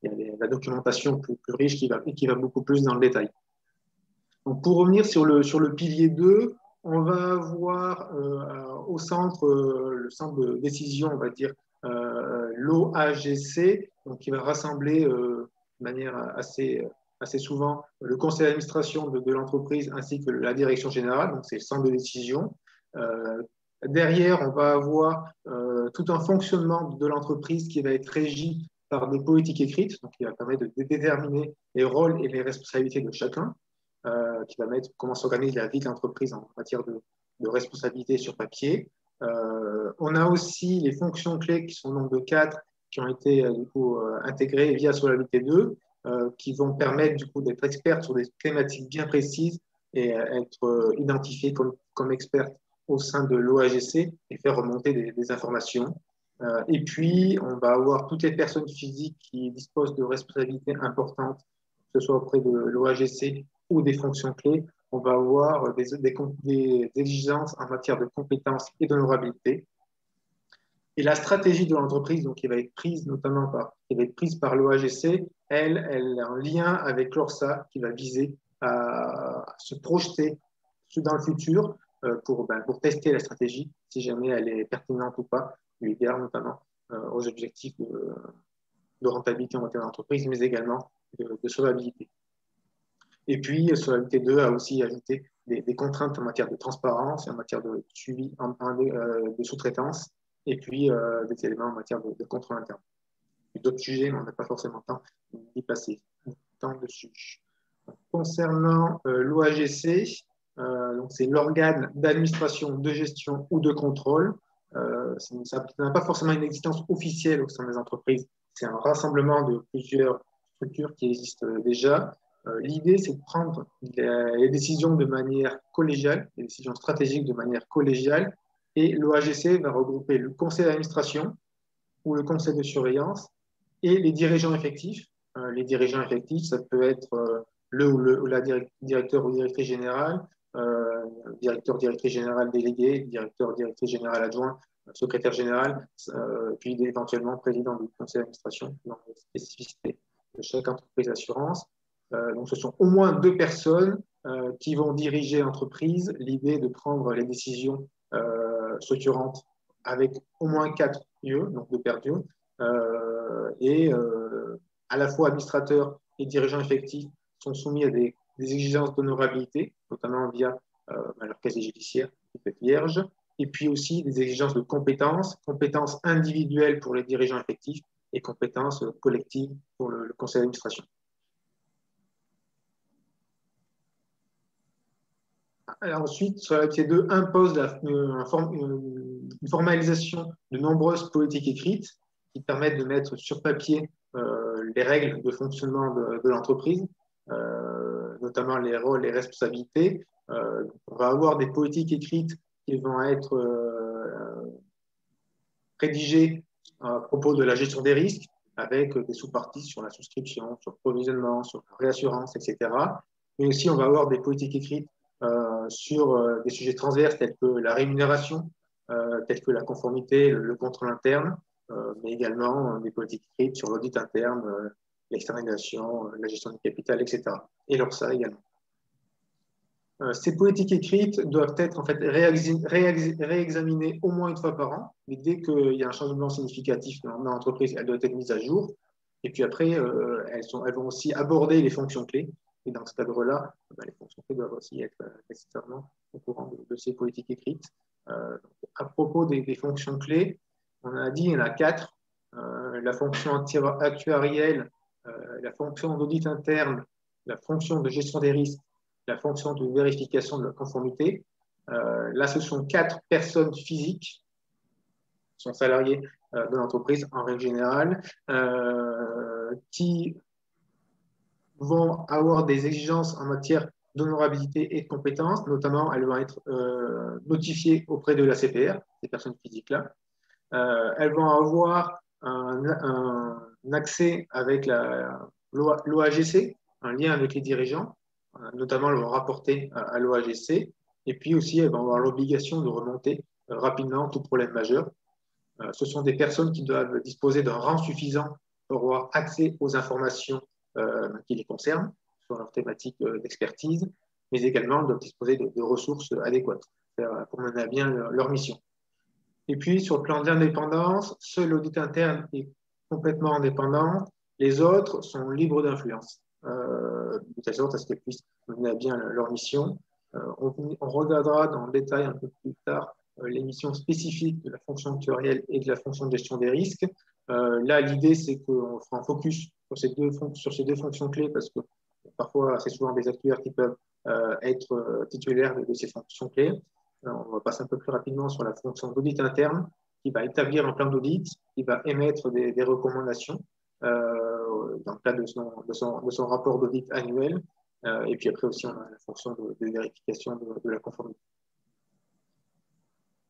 il y a la documentation plus riche qui va beaucoup plus dans le détail. Donc pour revenir sur le pilier 2, on va avoir au centre, le centre de décision, on va dire, l'OAGC, donc qui va rassembler de manière assez souvent le conseil d'administration de l'entreprise ainsi que la direction générale, donc c'est le centre de décision. Derrière, on va avoir tout un fonctionnement de l'entreprise qui va être régi par des politiques écrites, donc qui va permettre de déterminer les rôles et les responsabilités de chacun, qui va mettre comment s'organise la vie de l'entreprise en matière de responsabilité sur papier. On a aussi les fonctions clés qui sont au nombre de 4 qui ont été intégrées via Solvabilité 2, qui vont permettre du coup d'être experts sur des thématiques bien précises et être identifiés comme experts au sein de l'OAGC et faire remonter des informations. Et puis, on va avoir toutes les personnes physiques qui disposent de responsabilités importantes, que ce soit auprès de l'OAGC ou des fonctions clés. On va avoir des exigences en matière de compétences et d'honorabilité. Et la stratégie de l'entreprise, donc, qui va être prise notamment par l'OAGC, elle est en lien avec l'ORSA, qui va viser à se projeter dans le futur pour tester la stratégie, si jamais elle est pertinente ou pas, eu égard notamment aux objectifs de rentabilité en matière d'entreprise, mais également de solvabilité. Et puis, Solvabilité 2 a aussi ajouté des contraintes en matière de transparence, en matière de suivi de sous-traitance, et puis des éléments en matière de contrôle interne. D'autres sujets, mais on n'a pas forcément le temps d'y passer tant dessus. Concernant l'OAGC, c'est l'organe d'administration, de gestion ou de contrôle. Ça n'a pas forcément une existence officielle au sein des entreprises. C'est un rassemblement de plusieurs structures qui existent déjà. L'idée, c'est de prendre les décisions de manière collégiale, les décisions stratégiques de manière collégiale, et l'OAGC va regrouper le conseil d'administration ou le conseil de surveillance et les dirigeants effectifs. Les dirigeants effectifs, ça peut être la directeur ou directrice générale, directrice générale délégué, directrice générale adjoint, secrétaire général, puis éventuellement président du conseil d'administration dans les spécificités de chaque entreprise d'assurance. Donc, ce sont au moins 2 personnes qui vont diriger l'entreprise. L'idée est de prendre les décisions structurantes avec au moins 4 lieux, donc 2 paires d'yeux, et à la fois administrateurs et dirigeants effectifs sont soumis à des exigences d'honorabilité, notamment via leur casier judiciaire qui peut être vierge, et puis aussi des exigences de compétences individuelles pour les dirigeants effectifs et compétences collectives pour le conseil d'administration. Alors ensuite, Solvabilité 2 impose une formalisation de nombreuses politiques écrites qui permettent de mettre sur papier les règles de fonctionnement de l'entreprise, notamment les rôles et responsabilités. On va avoir des politiques écrites qui vont être rédigées à propos de la gestion des risques, avec des sous-parties sur la souscription, sur le provisionnement, sur la réassurance, etc. Mais aussi, on va avoir des politiques écrites sur des sujets transverses tels que la rémunération, tels que la conformité, le contrôle interne, mais également des politiques écrites sur l'audit interne, l'externalisation, la gestion du capital, etc. Et l'ORSA également. Ces politiques écrites doivent être en fait réexaminées au moins une fois par an, mais dès qu'il y a un changement significatif dans l'entreprise, elles doivent être mises à jour. Et puis après, elles vont aussi aborder les fonctions clés. Et dans ce cadre-là, les fonctions clés doivent aussi être nécessairement au courant de ces politiques écrites. À propos des fonctions clés, on a dit qu'il y en a 4. La fonction actuarielle, la fonction d'audit interne, la fonction de gestion des risques, la fonction de vérification de la conformité. Là, ce sont 4 personnes physiques qui sont salariées de l'entreprise en règle générale, qui vont avoir des exigences en matière d'honorabilité et de compétences. Notamment, elles vont être notifiées auprès de la CPR, ces personnes physiques-là. Elles vont avoir un accès avec l'OAGC, un lien avec les dirigeants. Notamment, elles vont rapporter à l'OAGC. Et puis aussi, elles vont avoir l'obligation de remonter rapidement tout problème majeur. Ce sont des personnes qui doivent disposer d'un rang suffisant pour avoir accès aux informations qui les concernent sur leur thématique d'expertise, mais également doivent disposer de ressources adéquates pour mener à bien leur mission. Et puis, sur le plan de l'indépendance, seul l'audit interne est complètement indépendant, les autres sont libres d'influence, de telle sorte à ce qu'elles puissent mener à bien leur mission. On regardera dans le détail un peu plus tard les missions spécifiques de la fonction actuarielle et de la fonction de gestion des risques. Là, l'idée, c'est qu'on fera un focus sur ces deux fonctions clés parce que parfois, c'est souvent des actuaires qui peuvent être titulaires de ces fonctions clés. On va passer un peu plus rapidement sur la fonction d'audit interne qui va établir un plan d'audit, qui va émettre des recommandations dans le cadre de son rapport d'audit annuel. Et puis après aussi, on a la fonction de vérification de la conformité.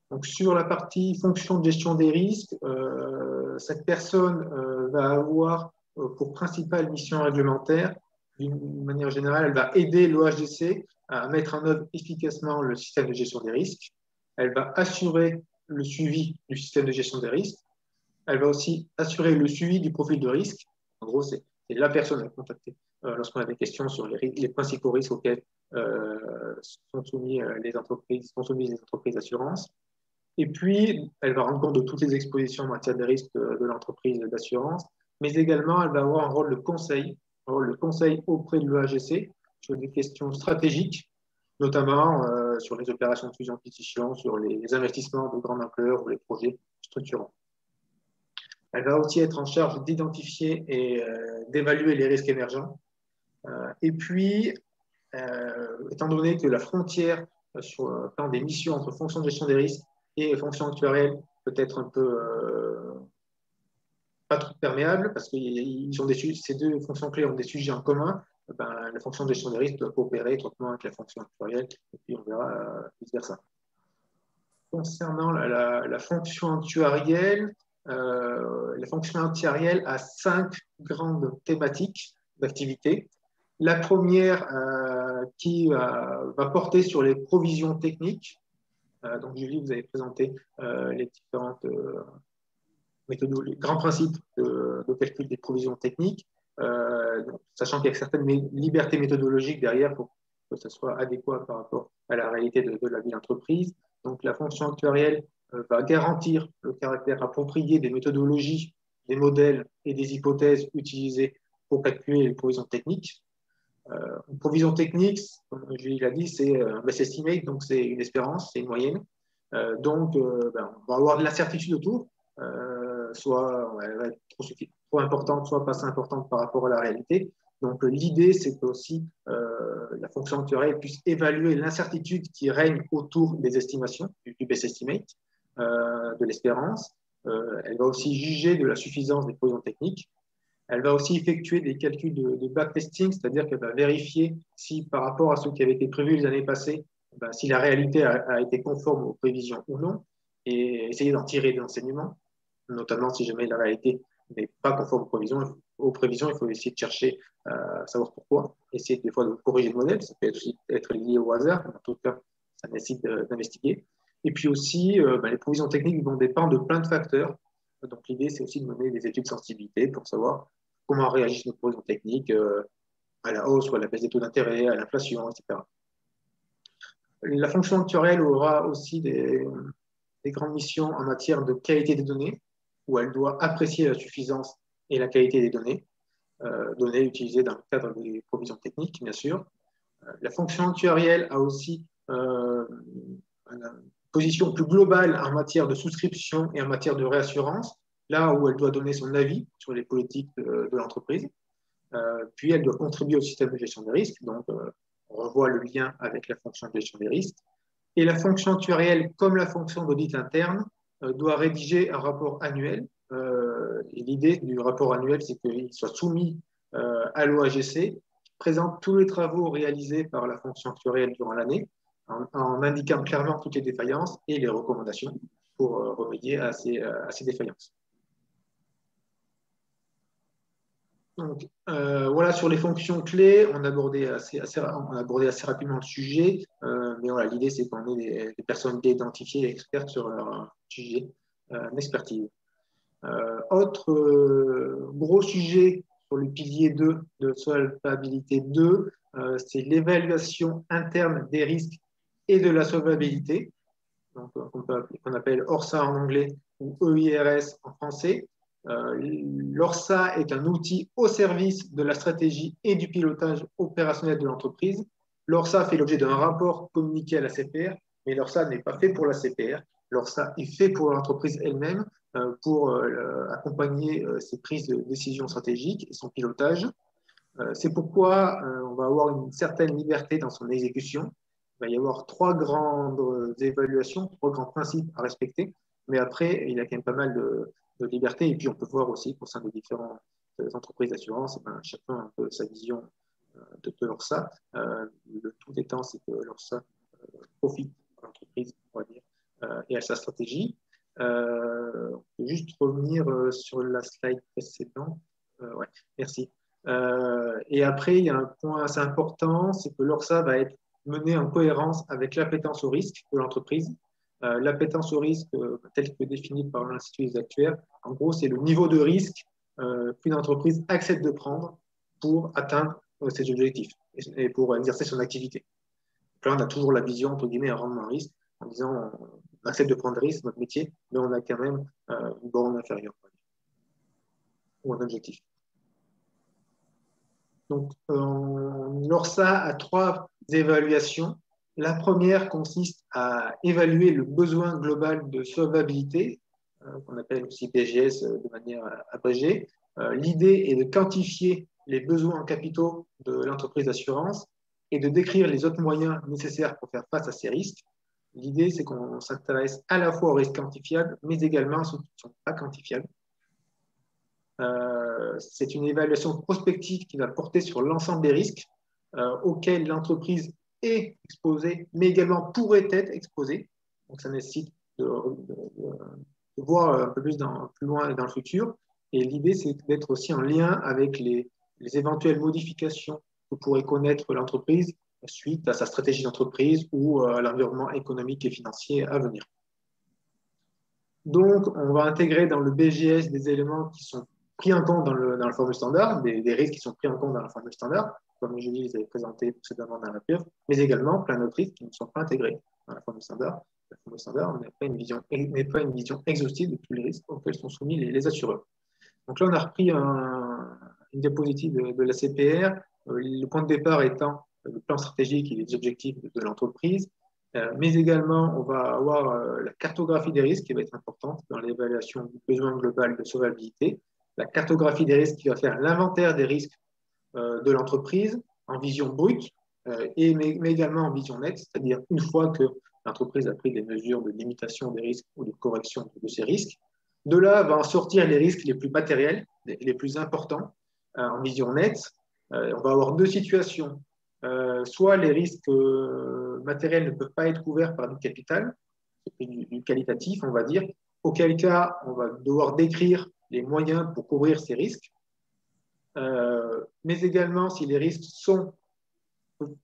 Donc, sur la partie fonction de gestion des risques, cette personne va avoir pour principale mission réglementaire, d'une manière générale, elle va aider l'OHDC à mettre en œuvre efficacement le système de gestion des risques. Elle va assurer le suivi du système de gestion des risques. Elle va aussi assurer le suivi du profil de risque. En gros, c'est la personne à contacter lorsqu'on a des questions sur les principaux risques auxquels sont soumises les entreprises d'assurance. Et puis, elle va rendre compte de toutes les expositions en matière de risques de l'entreprise d'assurance, mais également, elle va avoir un rôle de conseil auprès de l'EAGC sur des questions stratégiques, notamment sur les opérations de fusion-acquisition, sur les investissements de grande ampleur ou les projets structurants. Elle va aussi être en charge d'identifier et d'évaluer les risques émergents. Et puis, étant donné que la frontière sur le plan des missions entre fonction de gestion des risques et fonction actuarielle peut être un peu pas trop perméable parce que ces deux fonctions clés ont des sujets en commun. Ben, la fonction de gestion des risques doit coopérer étroitement avec la fonction actuarielle et puis on verra vice-versa. Concernant la fonction actuarielle a 5 grandes thématiques d'activité. La première qui va porter sur les provisions techniques. Donc, Julie, vous avez présenté les différentes méthodes, les grands principes de calcul des provisions techniques, sachant qu'il y a certaines libertés méthodologiques derrière pour que ça soit adéquat par rapport à la réalité de la vie d'entreprise. Donc, la fonction actuarielle va garantir le caractère approprié des méthodologies, des modèles et des hypothèses utilisées pour calculer les provisions techniques. Une provision technique, comme Julie l'a dit, c'est un best estimate, donc c'est une espérance, c'est une moyenne. On va avoir de l'incertitude autour, soit elle va être trop importante, soit pas assez importante par rapport à la réalité. Donc l'idée, c'est que aussi la fonction actuarielle puisse évaluer l'incertitude qui règne autour des estimations, du best estimate, de l'espérance. Elle va aussi juger de la suffisance des provisions techniques. Elle va aussi effectuer des calculs de backtesting, c'est-à-dire qu'elle va vérifier si, par rapport à ce qui avait été prévu les années passées, si la réalité a été conforme aux prévisions ou non, et essayer d'en tirer des enseignements, notamment si jamais la réalité n'est pas conforme aux prévisions, il faut essayer de chercher à savoir pourquoi, essayer des fois de corriger le modèle, ça peut aussi être lié au hasard, mais en tout cas, ça nécessite d'investiguer. Et puis aussi, les provisions techniques vont dépendre de plein de facteurs. Donc l'idée, c'est aussi de mener des études de sensibilité pour savoir comment réagissent nos provisions techniques à la hausse ou à la baisse des taux d'intérêt, à l'inflation, etc. La fonction actuarielle aura aussi des grandes missions en matière de qualité des données, où elle doit apprécier la suffisance et la qualité des données utilisées dans le cadre des provisions techniques, bien sûr. La fonction actuarielle a aussi une position plus globale en matière de souscription et en matière de réassurance, là où elle doit donner son avis sur les politiques de l'entreprise. Puis elle doit contribuer au système de gestion des risques, donc on revoit le lien avec la fonction de gestion des risques. Et la fonction actuarielle, comme la fonction d'audit interne, doit rédiger un rapport annuel. Et l'idée du rapport annuel, c'est qu'il soit soumis à l'OAGC, qui présente tous les travaux réalisés par la fonction actuarielle durant l'année, en indiquant clairement toutes les défaillances et les recommandations pour remédier à ces défaillances. Donc, voilà, sur les fonctions clés, on a abordé assez rapidement le sujet, mais voilà, l'idée, c'est qu'on ait des personnes bien identifiées et expertes sur leur sujet d'expertise. Autre gros sujet sur le pilier 2 de solvabilité 2, c'est l'évaluation interne des risques et de la solvabilité, donc, qu'on appelle ORSA en anglais ou EIRS en français. L'ORSA est un outil au service de la stratégie et du pilotage opérationnel de l'entreprise. L'ORSA fait l'objet d'un rapport communiqué à la CPR, mais l'ORSA n'est pas fait pour la CPR. L'ORSA est fait pour l'entreprise elle-même, pour accompagner ses prises de décision stratégiques et son pilotage. C'est pourquoi on va avoir une certaine liberté dans son exécution. Il va y avoir 3 grandes évaluations, 3 grands principes à respecter, mais après, il y a quand même pas mal de liberté. Et puis, on peut voir aussi, au sein des différentes entreprises d'assurance, chacun a un peu sa vision de l'ORSA. Le tout étant, c'est que l'ORSA profite à l'entreprise, on va dire, et à sa stratégie. On peut juste revenir sur la slide précédente. Ouais, merci. Et après, il y a un point assez important, c'est que l'ORSA va être menée en cohérence avec l'appétence au risque de l'entreprise. L'appétence au risque, telle que définie par l'Institut des actuaires, en gros, c'est le niveau de risque qu'une entreprise accepte de prendre pour atteindre ses objectifs et pour exercer son activité. Donc là, on a toujours la vision, entre guillemets, un rendement à risque, en disant on accepte de prendre des risques, notre métier, mais on a quand même une borne inférieure, ou un objectif. Donc, l'ORSA a 3 évaluations. La première consiste à évaluer le besoin global de solvabilité, qu'on appelle aussi BGS de manière abrégée. L'idée est de quantifier les besoins en capitaux de l'entreprise d'assurance et de décrire les autres moyens nécessaires pour faire face à ces risques. L'idée, c'est qu'on s'intéresse à la fois aux risques quantifiables, mais également à ceux qui ne sont pas quantifiables. C'est une évaluation prospective qui va porter sur l'ensemble des risques auxquels l'entreprise est exposée, mais également pourrait être exposée. Donc, ça nécessite de voir un peu plus loin dans le futur. Et l'idée, c'est d'être aussi en lien avec les éventuelles modifications que pourrait connaître l'entreprise suite à sa stratégie d'entreprise ou à l'environnement économique et financier à venir. Donc, on va intégrer dans le BGS des éléments qui sont pris en compte dans la formule standard, des risques qui sont pris en compte dans la formule standard, comme je les avais présentés précédemment dans la PUF, mais également plein d'autres risques qui ne sont pas intégrés dans la formule standard. La formule standard n'est pas une vision exhaustive de tous les risques auxquels sont soumis les assureurs. Donc là, on a repris une diapositive de la CPR, le point de départ étant le plan stratégique et les objectifs de l'entreprise, mais également, on va avoir la cartographie des risques qui va être importante dans l'évaluation du besoin global de solvabilité, la cartographie des risques qui va faire l'inventaire des risques de l'entreprise en vision brute, mais également en vision nette, c'est-à-dire une fois que l'entreprise a pris des mesures de limitation des risques ou de correction de ces risques. De là, va en sortir les risques les plus matériels, les plus importants, en vision nette. On va avoir 2 situations. Soit les risques matériels ne peuvent pas être couverts par du capital, du qualitatif, on va dire, auquel cas on va devoir décrire les moyens pour couvrir ces risques, mais également si les risques sont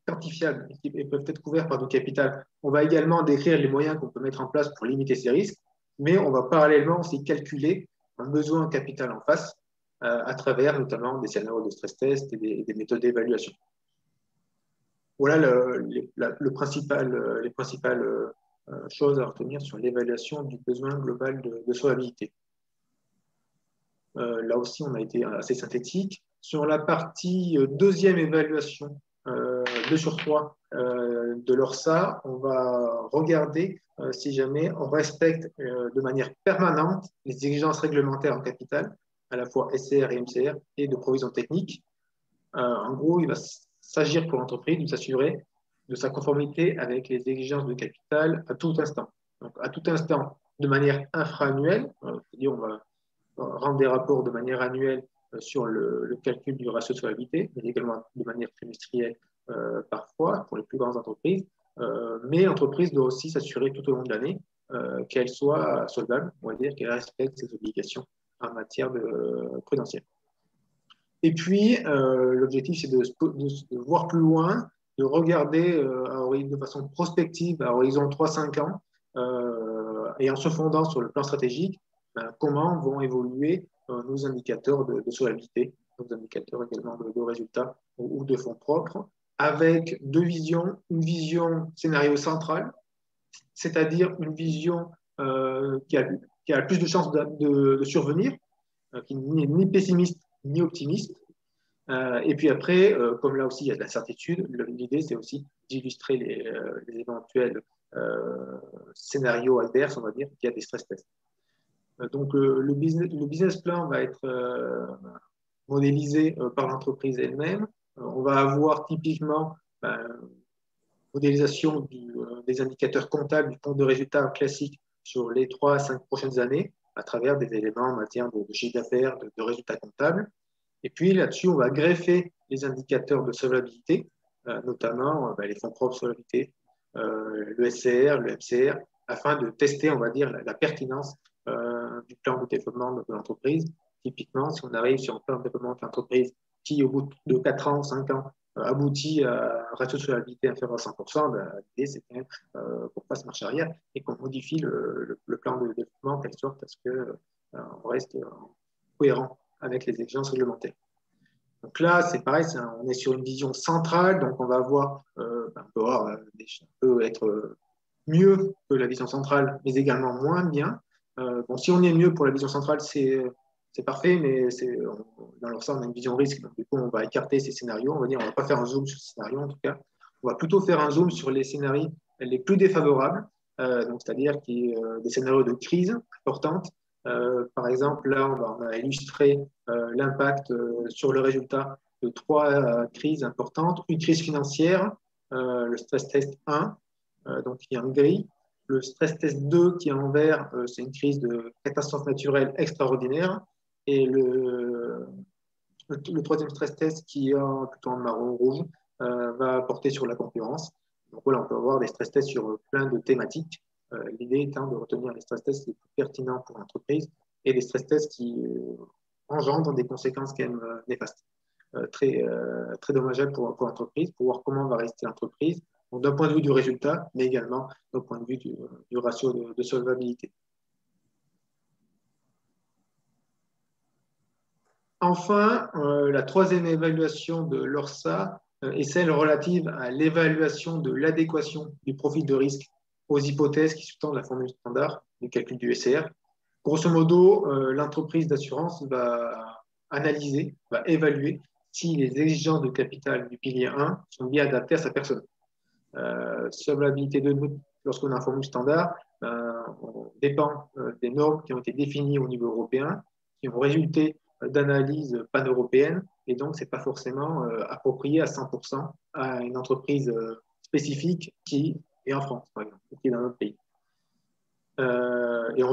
quantifiables et peuvent être couverts par du capital, on va également décrire les moyens qu'on peut mettre en place pour limiter ces risques, mais on va parallèlement aussi calculer un besoin en capital en face à travers notamment des scénarios de stress test et des méthodes d'évaluation. Voilà les principales choses à retenir sur l'évaluation du besoin global de solvabilité. Là aussi, on a été assez synthétique. Sur la partie deuxième évaluation 2 sur 3 de l'ORSA, on va regarder si jamais on respecte de manière permanente les exigences réglementaires en capital, à la fois SCR et MCR, et de provision technique. En gros, il va s'agir pour l'entreprise de s'assurer de sa conformité avec les exigences de capital à tout instant. Donc, à tout instant, de manière infra-annuelle, c'est-à-dire on va rendre des rapports de manière annuelle sur le calcul du ratio de solvabilité, mais également de manière trimestrielle parfois pour les plus grandes entreprises. Mais l'entreprise doit aussi s'assurer tout au long de l'année qu'elle soit solvable, on va dire qu'elle respecte ses obligations en matière de prudentielle. Et puis, l'objectif, c'est de voir plus loin, de regarder de façon prospective à horizon 3-5 ans, et en se fondant sur le plan stratégique, comment vont évoluer nos indicateurs de solvabilité, nos indicateurs également de résultats ou de fonds propres, avec deux visions, une vision scénario central, c'est-à-dire une vision qui a le plus de chances de survenir, qui n'est ni pessimiste ni optimiste. Et puis après, comme là aussi il y a de l'incertitude, l'idée c'est aussi d'illustrer les éventuels scénarios adverses, on va dire, via des stress tests. Donc le business plan va être modélisé par l'entreprise elle-même. On va avoir typiquement modélisation des indicateurs comptables du compte de résultats classique sur les 3 à 5 prochaines années à travers des éléments en matière de chiffre d'affaires, de résultats comptables. Et puis là-dessus, on va greffer les indicateurs de solvabilité, notamment les fonds propres solvabilité, le SCR, le MCR, afin de tester, on va dire, la pertinence du plan de développement de l'entreprise. Typiquement, si on arrive sur un plan de développement de l'entreprise qui, au bout de 4 ans, 5 ans, aboutit à un ratio de solvabilité inférieur à 100%, l'idée, c'est quand même qu'on fasse marche arrière et qu'on modifie le plan de développement de telle sorte à ce qu'on reste cohérent avec les exigences réglementaires. Donc là, c'est pareil, on est sur une vision centrale, donc on va avoir, peut être mieux que la vision centrale, mais également moins bien. Bon, si on est mieux pour la vision centrale, c'est parfait, mais dans leur sens, on a une vision risque, donc du coup, on va écarter ces scénarios, on va dire, on ne va pas faire un zoom sur ces scénarios en tout cas, on va plutôt faire un zoom sur les scénarios les plus défavorables, c'est-à-dire des scénarios de crise importante. Par exemple, là, on a illustré l'impact sur le résultat de 3 crises importantes. Une crise financière, le stress test 1, donc qui est en gris. Le stress test 2, qui est en vert, c'est une crise de catastrophe naturelle extraordinaire. Et le troisième stress test, qui est plutôt en marron rouge, va porter sur la concurrence. Donc voilà, on peut avoir des stress tests sur plein de thématiques. L'idée étant de retenir les stress tests les plus pertinents pour l'entreprise et des stress tests qui engendrent des conséquences quand même néfastes, très dommageables pour l'entreprise, pour voir comment va rester l'entreprise, d'un point de vue du résultat, mais également d'un point de vue du ratio de solvabilité. Enfin, la troisième évaluation de l'ORSA est celle relative à l'évaluation de l'adéquation du profil de risque aux hypothèses qui sous-tendent la formule standard du calcul du SCR. Grosso modo, l'entreprise d'assurance va analyser, va évaluer si les exigences de capital du pilier 1 sont bien adaptées à sa personne. Solvabilité 2, lorsqu'on a un formule standard, on dépend des normes qui ont été définies au niveau européen, qui vont résulter d'analyses pan-européennes, et donc ce n'est pas forcément approprié à 100% à une entreprise spécifique qui est en France, par exemple, ou qui est dans notre pays. Et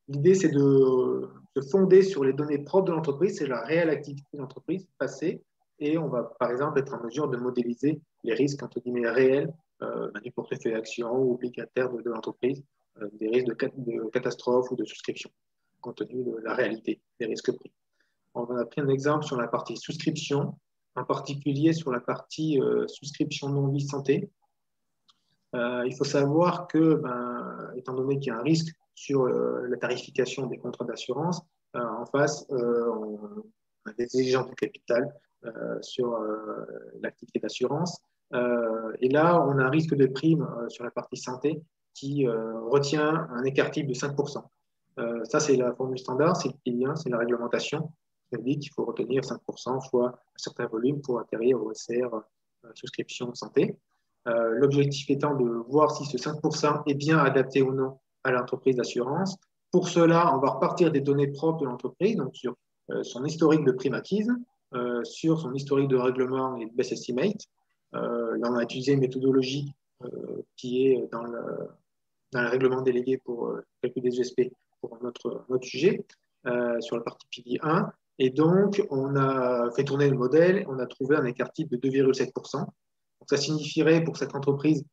l'idée, c'est de se fonder sur les données propres de l'entreprise, c'est la réelle activité de l'entreprise passée, et on va, par exemple, être en mesure de modéliser les risques, entre guillemets, réels du portefeuille action ou obligataire de l'entreprise, des risques de catastrophe ou de souscription, compte tenu de la réalité des risques pris. On a pris un exemple sur la partie souscription, en particulier sur la partie souscription non-vie santé. Il faut savoir que, étant donné qu'il y a un risque sur la tarification des contrats d'assurance, en face, on a des exigences de capital sur l'activité d'assurance. Et là, on a un risque de prime sur la partie santé qui retient un écart type de 5%. Ça, c'est la formule standard, c'est le pilier 1, c'est la réglementation. Ça dit qu'il faut retenir 5% fois un certain volume pour atterrir au SCR souscription santé. L'objectif étant de voir si ce 5% est bien adapté ou non à l'entreprise d'assurance. Pour cela, on va repartir des données propres de l'entreprise, donc sur son historique de prime acquise, sur son historique de règlement et de best estimate, Là, on a utilisé une méthodologie qui est dans le règlement délégué pour le calcul des USP pour notre sujet, sur la partie pilier 1. Et donc, on a fait tourner le modèle, on a trouvé un écart type de 2,7%. Donc, ça signifierait pour cette entreprise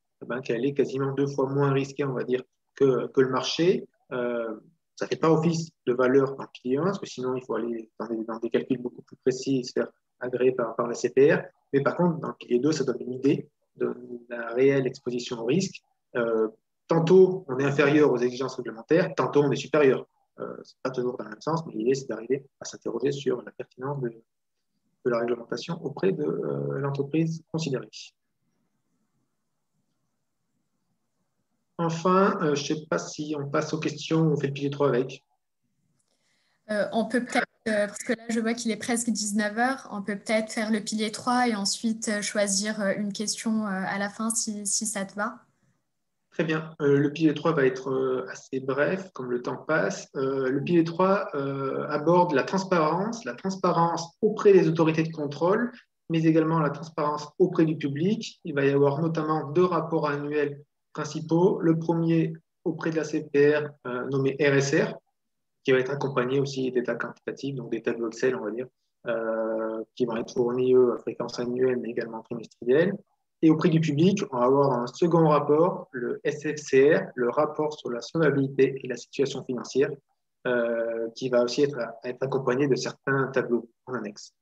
qu'elle est quasiment 2 fois moins risquée, on va dire, que le marché. Ça ne fait pas office de valeur dans le pilier 1, parce que sinon, il faut aller dans des calculs beaucoup plus précis et se faire agréer par la CPR. Mais par contre, dans le pilier 2, ça donne une idée de la réelle exposition au risque. Tantôt, on est inférieur aux exigences réglementaires, tantôt, on est supérieur. Ce n'est pas toujours dans le même sens, mais l'idée, c'est d'arriver à s'interroger sur la pertinence de la réglementation auprès de l'entreprise considérée. Enfin, je ne sais pas si on passe aux questions, on fait le pilier 3 avec. On peut peut-être, parce que là, je vois qu'il est presque 19h, on peut peut-être faire le pilier 3 et ensuite choisir une question à la fin si ça te va. Très bien. Le pilier 3 va être assez bref, comme le temps passe. Le pilier 3 aborde la transparence auprès des autorités de contrôle, mais également la transparence auprès du public. Il va y avoir notamment 2 rapports annuels principaux. Le premier auprès de la CPR, nommé RSR, qui va être accompagné aussi d'états quantitatifs, donc des tableaux Excel, on va dire, qui vont être fournis à fréquence annuelle, mais également trimestrielle. Et auprès du public, on va avoir un second rapport, le SFCR, le rapport sur la solvabilité et la situation financière, qui va aussi être accompagné de certains tableaux en annexe.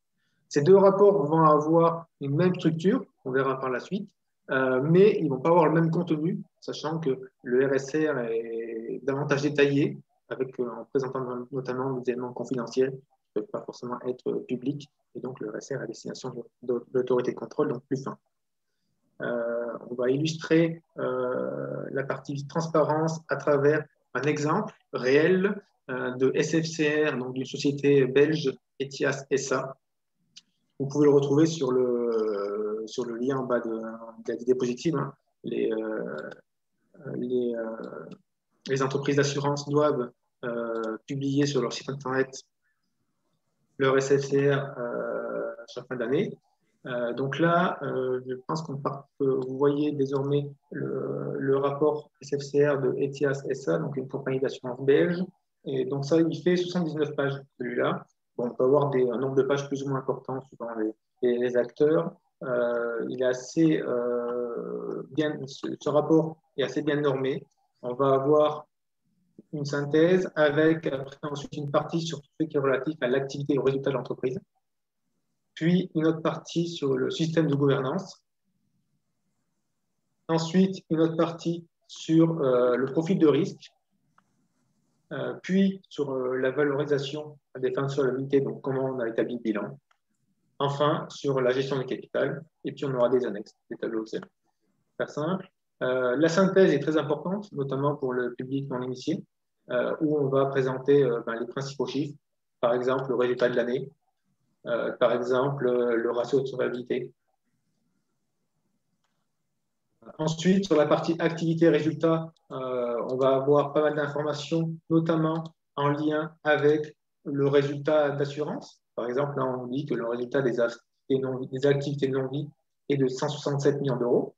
Ces 2 rapports vont avoir une même structure, on verra par la suite, mais ils ne vont pas avoir le même contenu, sachant que le RSR est davantage détaillé, en présentant notamment des éléments confidentiels qui ne peuvent pas forcément être publics, et donc le RSR à destination de l'autorité de contrôle, donc plus fin. On va illustrer la partie transparence à travers un exemple réel de SFCR, donc d'une société belge, Etias SA. Vous pouvez le retrouver sur le lien en bas de la diapositive. Hein. Les entreprises d'assurance doivent publier sur leur site internet leur SFCR chaque fin d'année. Donc là, je pense que vous voyez désormais le rapport SFCR de Etias SA, donc une compagnie d'assurance belge. Et donc ça, il fait 79 pages, celui-là. Bon, on peut avoir un nombre de pages plus ou moins important suivant les acteurs. Il est assez bien, ce rapport est assez bien normé. On va avoir une synthèse avec après, ensuite une partie sur tout ce qui est relatif à l'activité et au résultat de l'entreprise, puis une autre partie sur le système de gouvernance, ensuite une autre partie sur le profil de risque, puis sur la valorisation à des fins de solvabilité, donc comment on a établi le bilan, enfin sur la gestion du capital, et puis on aura des annexes, des tableaux Excel. Faire simple. La synthèse est très importante, notamment pour le public non initié, où on va présenter les principaux chiffres, par exemple le résultat de l'année, par exemple le ratio de solvabilité. Ensuite, sur la partie activité-résultat, on va avoir pas mal d'informations, notamment en lien avec le résultat d'assurance. Par exemple, là, on dit que le résultat des activités non-vie est de 167 millions d'euros.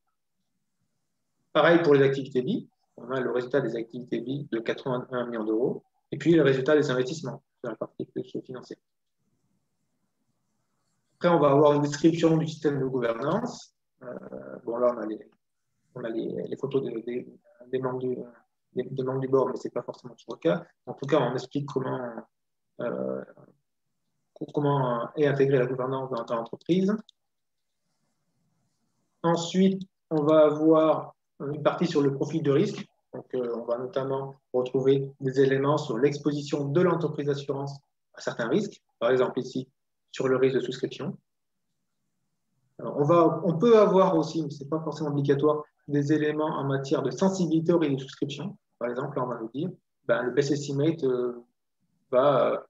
Pareil pour les activités vie, on a le résultat des activités vie de 81 millions d'euros, et puis le résultat des investissements sur la partie plus financière. Après, on va avoir une description du système de gouvernance. Bon, là, on a les photos des membres du board, mais ce n'est pas forcément toujours le cas. En tout cas, on explique comment est intégrée la gouvernance dans l'entreprise. Ensuite, on va avoir une partie sur le profil de risque. Donc, on va notamment retrouver des éléments sur l'exposition de l'entreprise d'assurance à certains risques. Par exemple, ici, sur le risque de souscription. Alors, on peut avoir aussi, mais ce n'est pas forcément obligatoire, des éléments en matière de sensibilité au risque de souscription. Par exemple, là, on va nous dire, le best estimate va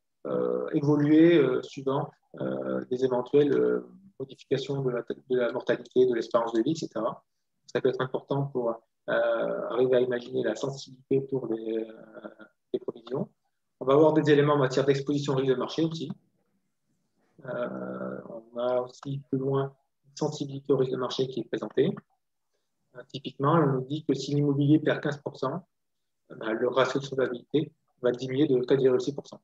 évoluer suivant des éventuelles modifications de la mortalité, de l'espérance de vie, etc. Ça peut être important pour arriver à imaginer la sensibilité autour des provisions. On va avoir des éléments en matière d'exposition au risque de marché aussi. On a aussi plus loin sensibilité au risque de marché qui est présentée. Typiquement, on nous dit que si l'immobilier perd 15%, le ratio de solvabilité va diminuer de 4,6%. Ça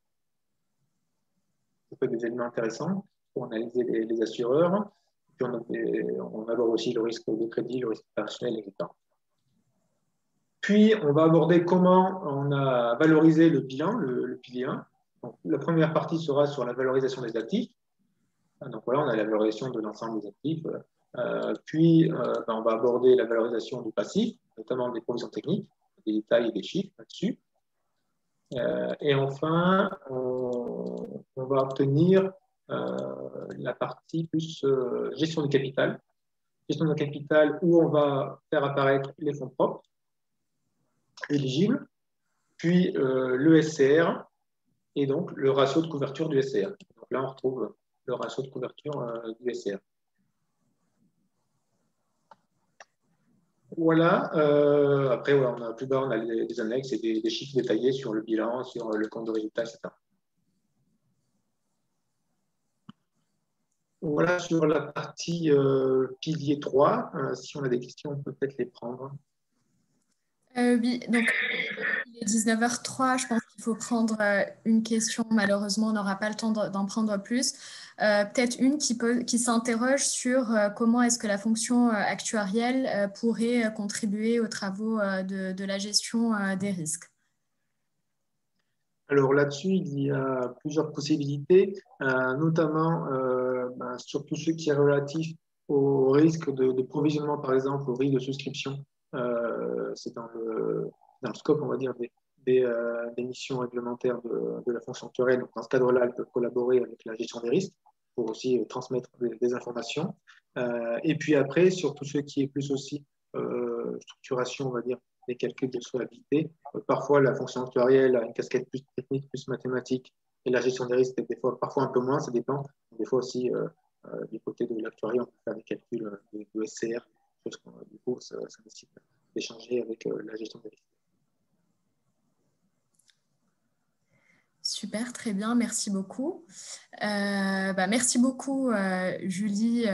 peut être des éléments intéressants pour analyser les assureurs. Puis on aborde aussi le risque de crédit, le risque opérationnel, etc. Puis, on va aborder comment on a valorisé le bilan, le pilier 1. Donc, la première partie sera sur la valorisation des actifs. Donc voilà, on a la valorisation de l'ensemble des actifs. Puis, on va aborder la valorisation du passif, notamment des provisions techniques, des détails et des chiffres là-dessus. Et enfin, on va obtenir la partie plus gestion du capital. Gestion du capital où on va faire apparaître les fonds propres éligibles, puis le SCR et donc le ratio de couverture du SCR. Donc là, on retrouve le ratio de couverture du SCR. Voilà. Après, ouais, plus bas, on a des annexes et des chiffres détaillés sur le bilan, sur le compte de résultat, etc. Voilà sur la partie pilier 3. Si on a des questions, on peut peut-être les prendre. Oui, donc il est 19h03, je pense qu'il faut prendre une question. Malheureusement, on n'aura pas le temps d'en prendre plus. Peut-être une qui s'interroge sur comment est-ce que la fonction actuarielle pourrait contribuer aux travaux de la gestion des risques. Alors là-dessus, il y a plusieurs possibilités, notamment sur tout ce qui est relatif au risque de provisionnement, par exemple, au risque de souscription. C'est dans le scope, on va dire, des missions réglementaires de la fonction actuarielle. Donc, dans ce cadre-là, elle peut collaborer avec la gestion des risques pour aussi transmettre des informations. Et puis après, sur tout ce qui est plus aussi structuration, on va dire, des calculs de solvabilité. Parfois, la fonction actuarielle a une casquette plus technique, plus mathématique, et la gestion des risques, des fois, parfois un peu moins, ça dépend. Des fois aussi, du côté de l'actuariat, on peut faire des calculs de SCR, chose du coup, ça nécessite d'échanger avec la gestion des risques. Super, très bien, merci beaucoup. Merci beaucoup Julie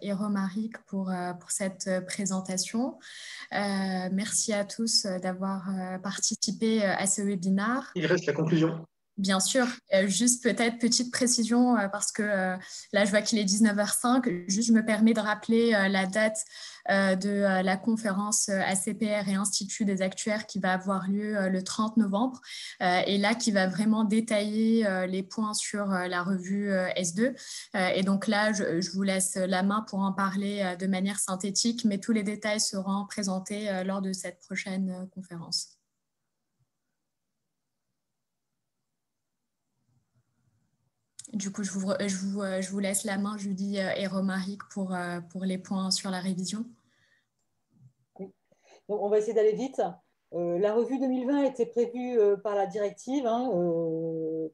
et Romaric pour cette présentation. Merci à tous d'avoir participé à ce webinaire. Il reste la conclusion. Bien sûr, juste peut-être petite précision parce que là je vois qu'il est 19h05, juste je me permets de rappeler la date de la conférence ACPR et Institut des actuaires qui va avoir lieu le 30 novembre et là qui va vraiment détailler les points sur la revue S2 et donc là je vous laisse la main pour en parler de manière synthétique, mais tous les détails seront présentés lors de cette prochaine conférence. Du coup, je vous laisse la main, Julie et Romaric, pour les points sur la révision. Oui. Donc, on va essayer d'aller vite. La revue 2020 était prévue par la directive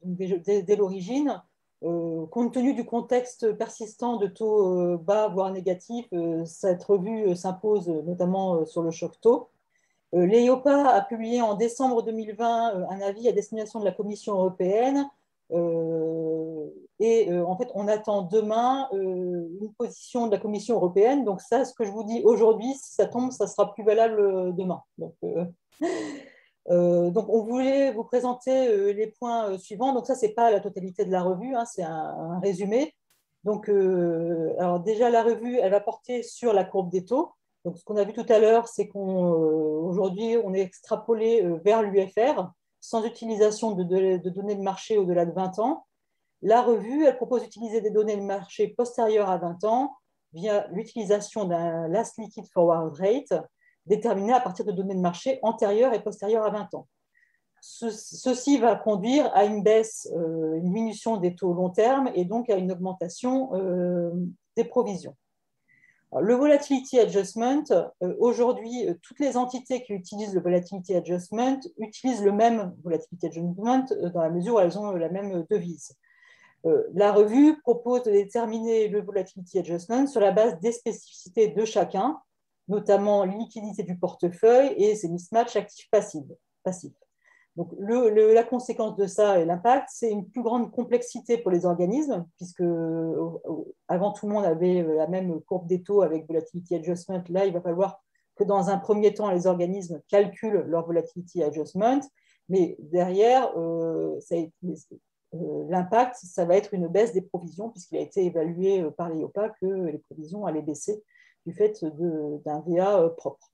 dès l'origine. Compte tenu du contexte persistant de taux bas, voire négatifs, cette revue s'impose notamment sur le choc taux. L'EIOPA a publié en décembre 2020 un avis à destination de la Commission européenne en fait, on attend demain une position de la Commission européenne. Donc ça, ce que je vous dis aujourd'hui, si ça tombe, ça sera plus valable demain. Donc, on voulait vous présenter les points suivants. Donc ça, c'est pas la totalité de la revue, hein, c'est un résumé. Donc, alors déjà, la revue, elle va porter sur la courbe des taux. Donc, ce qu'on a vu tout à l'heure, c'est qu'aujourd'hui, on est extrapolé vers l'UFR, sans utilisation de données de marché au-delà de 20 ans. La revue, elle propose d'utiliser des données de marché postérieures à 20 ans via l'utilisation d'un Last Liquid Forward Rate déterminé à partir de données de marché antérieures et postérieures à 20 ans. Ceci va conduire à une baisse, une diminution des taux long terme et donc à une augmentation des provisions. Alors, le Volatility Adjustment, aujourd'hui, toutes les entités qui utilisent le Volatility Adjustment utilisent le même Volatility Adjustment dans la mesure où elles ont la même devise. La revue propose de déterminer le Volatility Adjustment sur la base des spécificités de chacun, notamment liquidité du portefeuille et ses mismatchs actifs-passifs. Donc, la conséquence de ça et l'impact, c'est une plus grande complexité pour les organismes, puisque avant tout le monde avait la même courbe des taux avec volatility adjustment. Là, il va falloir que dans un premier temps, les organismes calculent leur volatility adjustment, mais derrière, l'impact, ça va être une baisse des provisions, puisqu'il a été évalué par l'EIOPA que les provisions allaient baisser du fait d'un VA propre.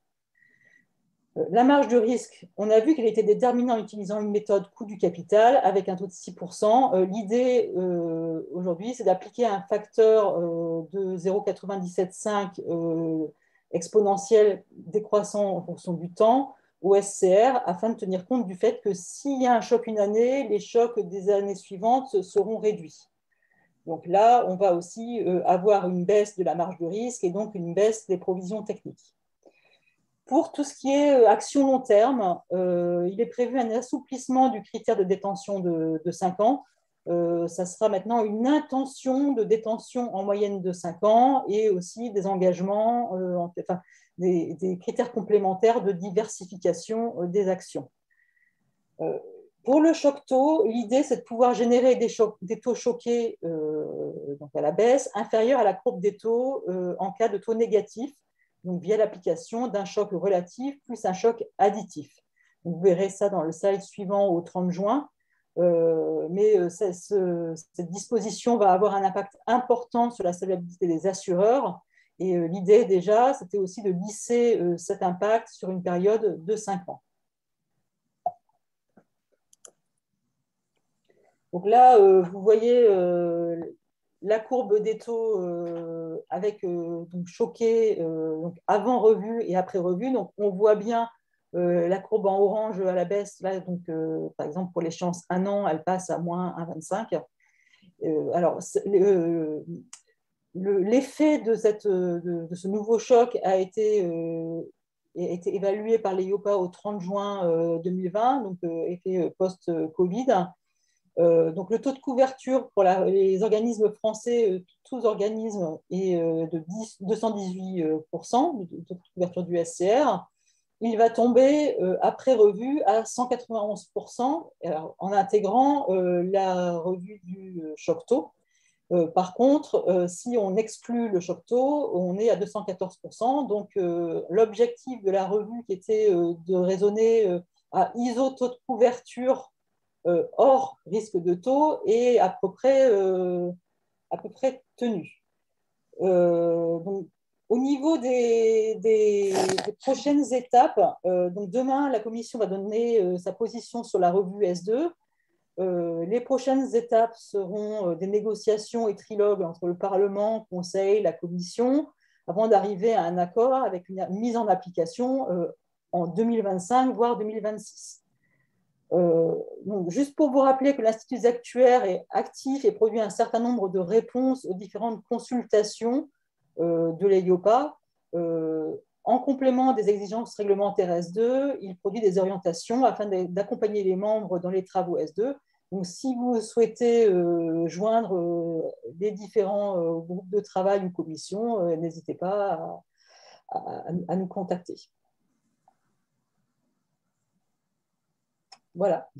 La marge de risque, on a vu qu'elle était déterminée en utilisant une méthode coût du capital avec un taux de 6%. L'idée aujourd'hui, c'est d'appliquer un facteur de 0,975 exponentiel décroissant en fonction du temps au SCR afin de tenir compte du fait que s'il y a un choc une année, les chocs des années suivantes seront réduits. Donc là, on va aussi avoir une baisse de la marge de risque et donc une baisse des provisions techniques. Pour tout ce qui est action long terme, il est prévu un assouplissement du critère de détention de 5 ans. Ça sera maintenant une intention de détention en moyenne de 5 ans et aussi des engagements, des critères complémentaires de diversification des actions. Pour le choc taux, l'idée, c'est de pouvoir générer des taux choqués donc à la baisse inférieurs à la courbe des taux en cas de taux négatif, donc via l'application d'un choc relatif plus un choc additif. Donc, vous verrez ça dans le slide suivant au 30 juin. Cette disposition va avoir un impact important sur la solvabilité des assureurs. Et l'idée, déjà, c'était aussi de lisser cet impact sur une période de 5 ans. Donc là, vous voyez la courbe des taux avec donc choqué donc avant revue et après revue. Donc, on voit bien la courbe en orange à la baisse. Là, donc, par exemple, pour l'échéance 1 an, elle passe à moins 1,25. Alors, l'effet de ce nouveau choc a été évalué par l'EIOPA au 30 juin 2020, donc effet post-Covid. Donc, le taux de couverture pour les organismes français, tous organismes, est de 218%, le taux de couverture du SCR. Il va tomber après revue à 191%, alors, en intégrant la revue du choc taux. Par contre, si on exclut le choc taux, on est à 214%. Donc, l'objectif de la revue qui était de raisonner à ISO taux de couverture hors risque de taux est à peu près tenu. Donc, au niveau des prochaines étapes, donc demain, la Commission va donner sa position sur la revue S2. Les prochaines étapes seront des négociations et trilogues entre le Parlement, le Conseil, la Commission, avant d'arriver à un accord avec une mise en application en 2025, voire 2026. Donc, juste pour vous rappeler que l'Institut des actuaires est actif et produit un certain nombre de réponses aux différentes consultations de l'EIOPA. En complément des exigences réglementaires S2, il produit des orientations afin d'accompagner les membres dans les travaux S2. Donc, si vous souhaitez joindre les différents groupes de travail ou commissions, n'hésitez pas à nous contacter. Voilà.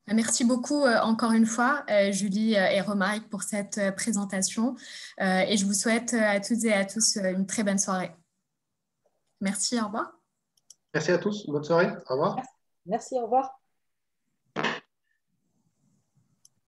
Merci beaucoup encore une fois, Julie et Romaric, pour cette présentation. Et je vous souhaite à toutes et à tous une très bonne soirée. Merci, au revoir. Merci à tous, bonne soirée, au revoir. Merci, au revoir.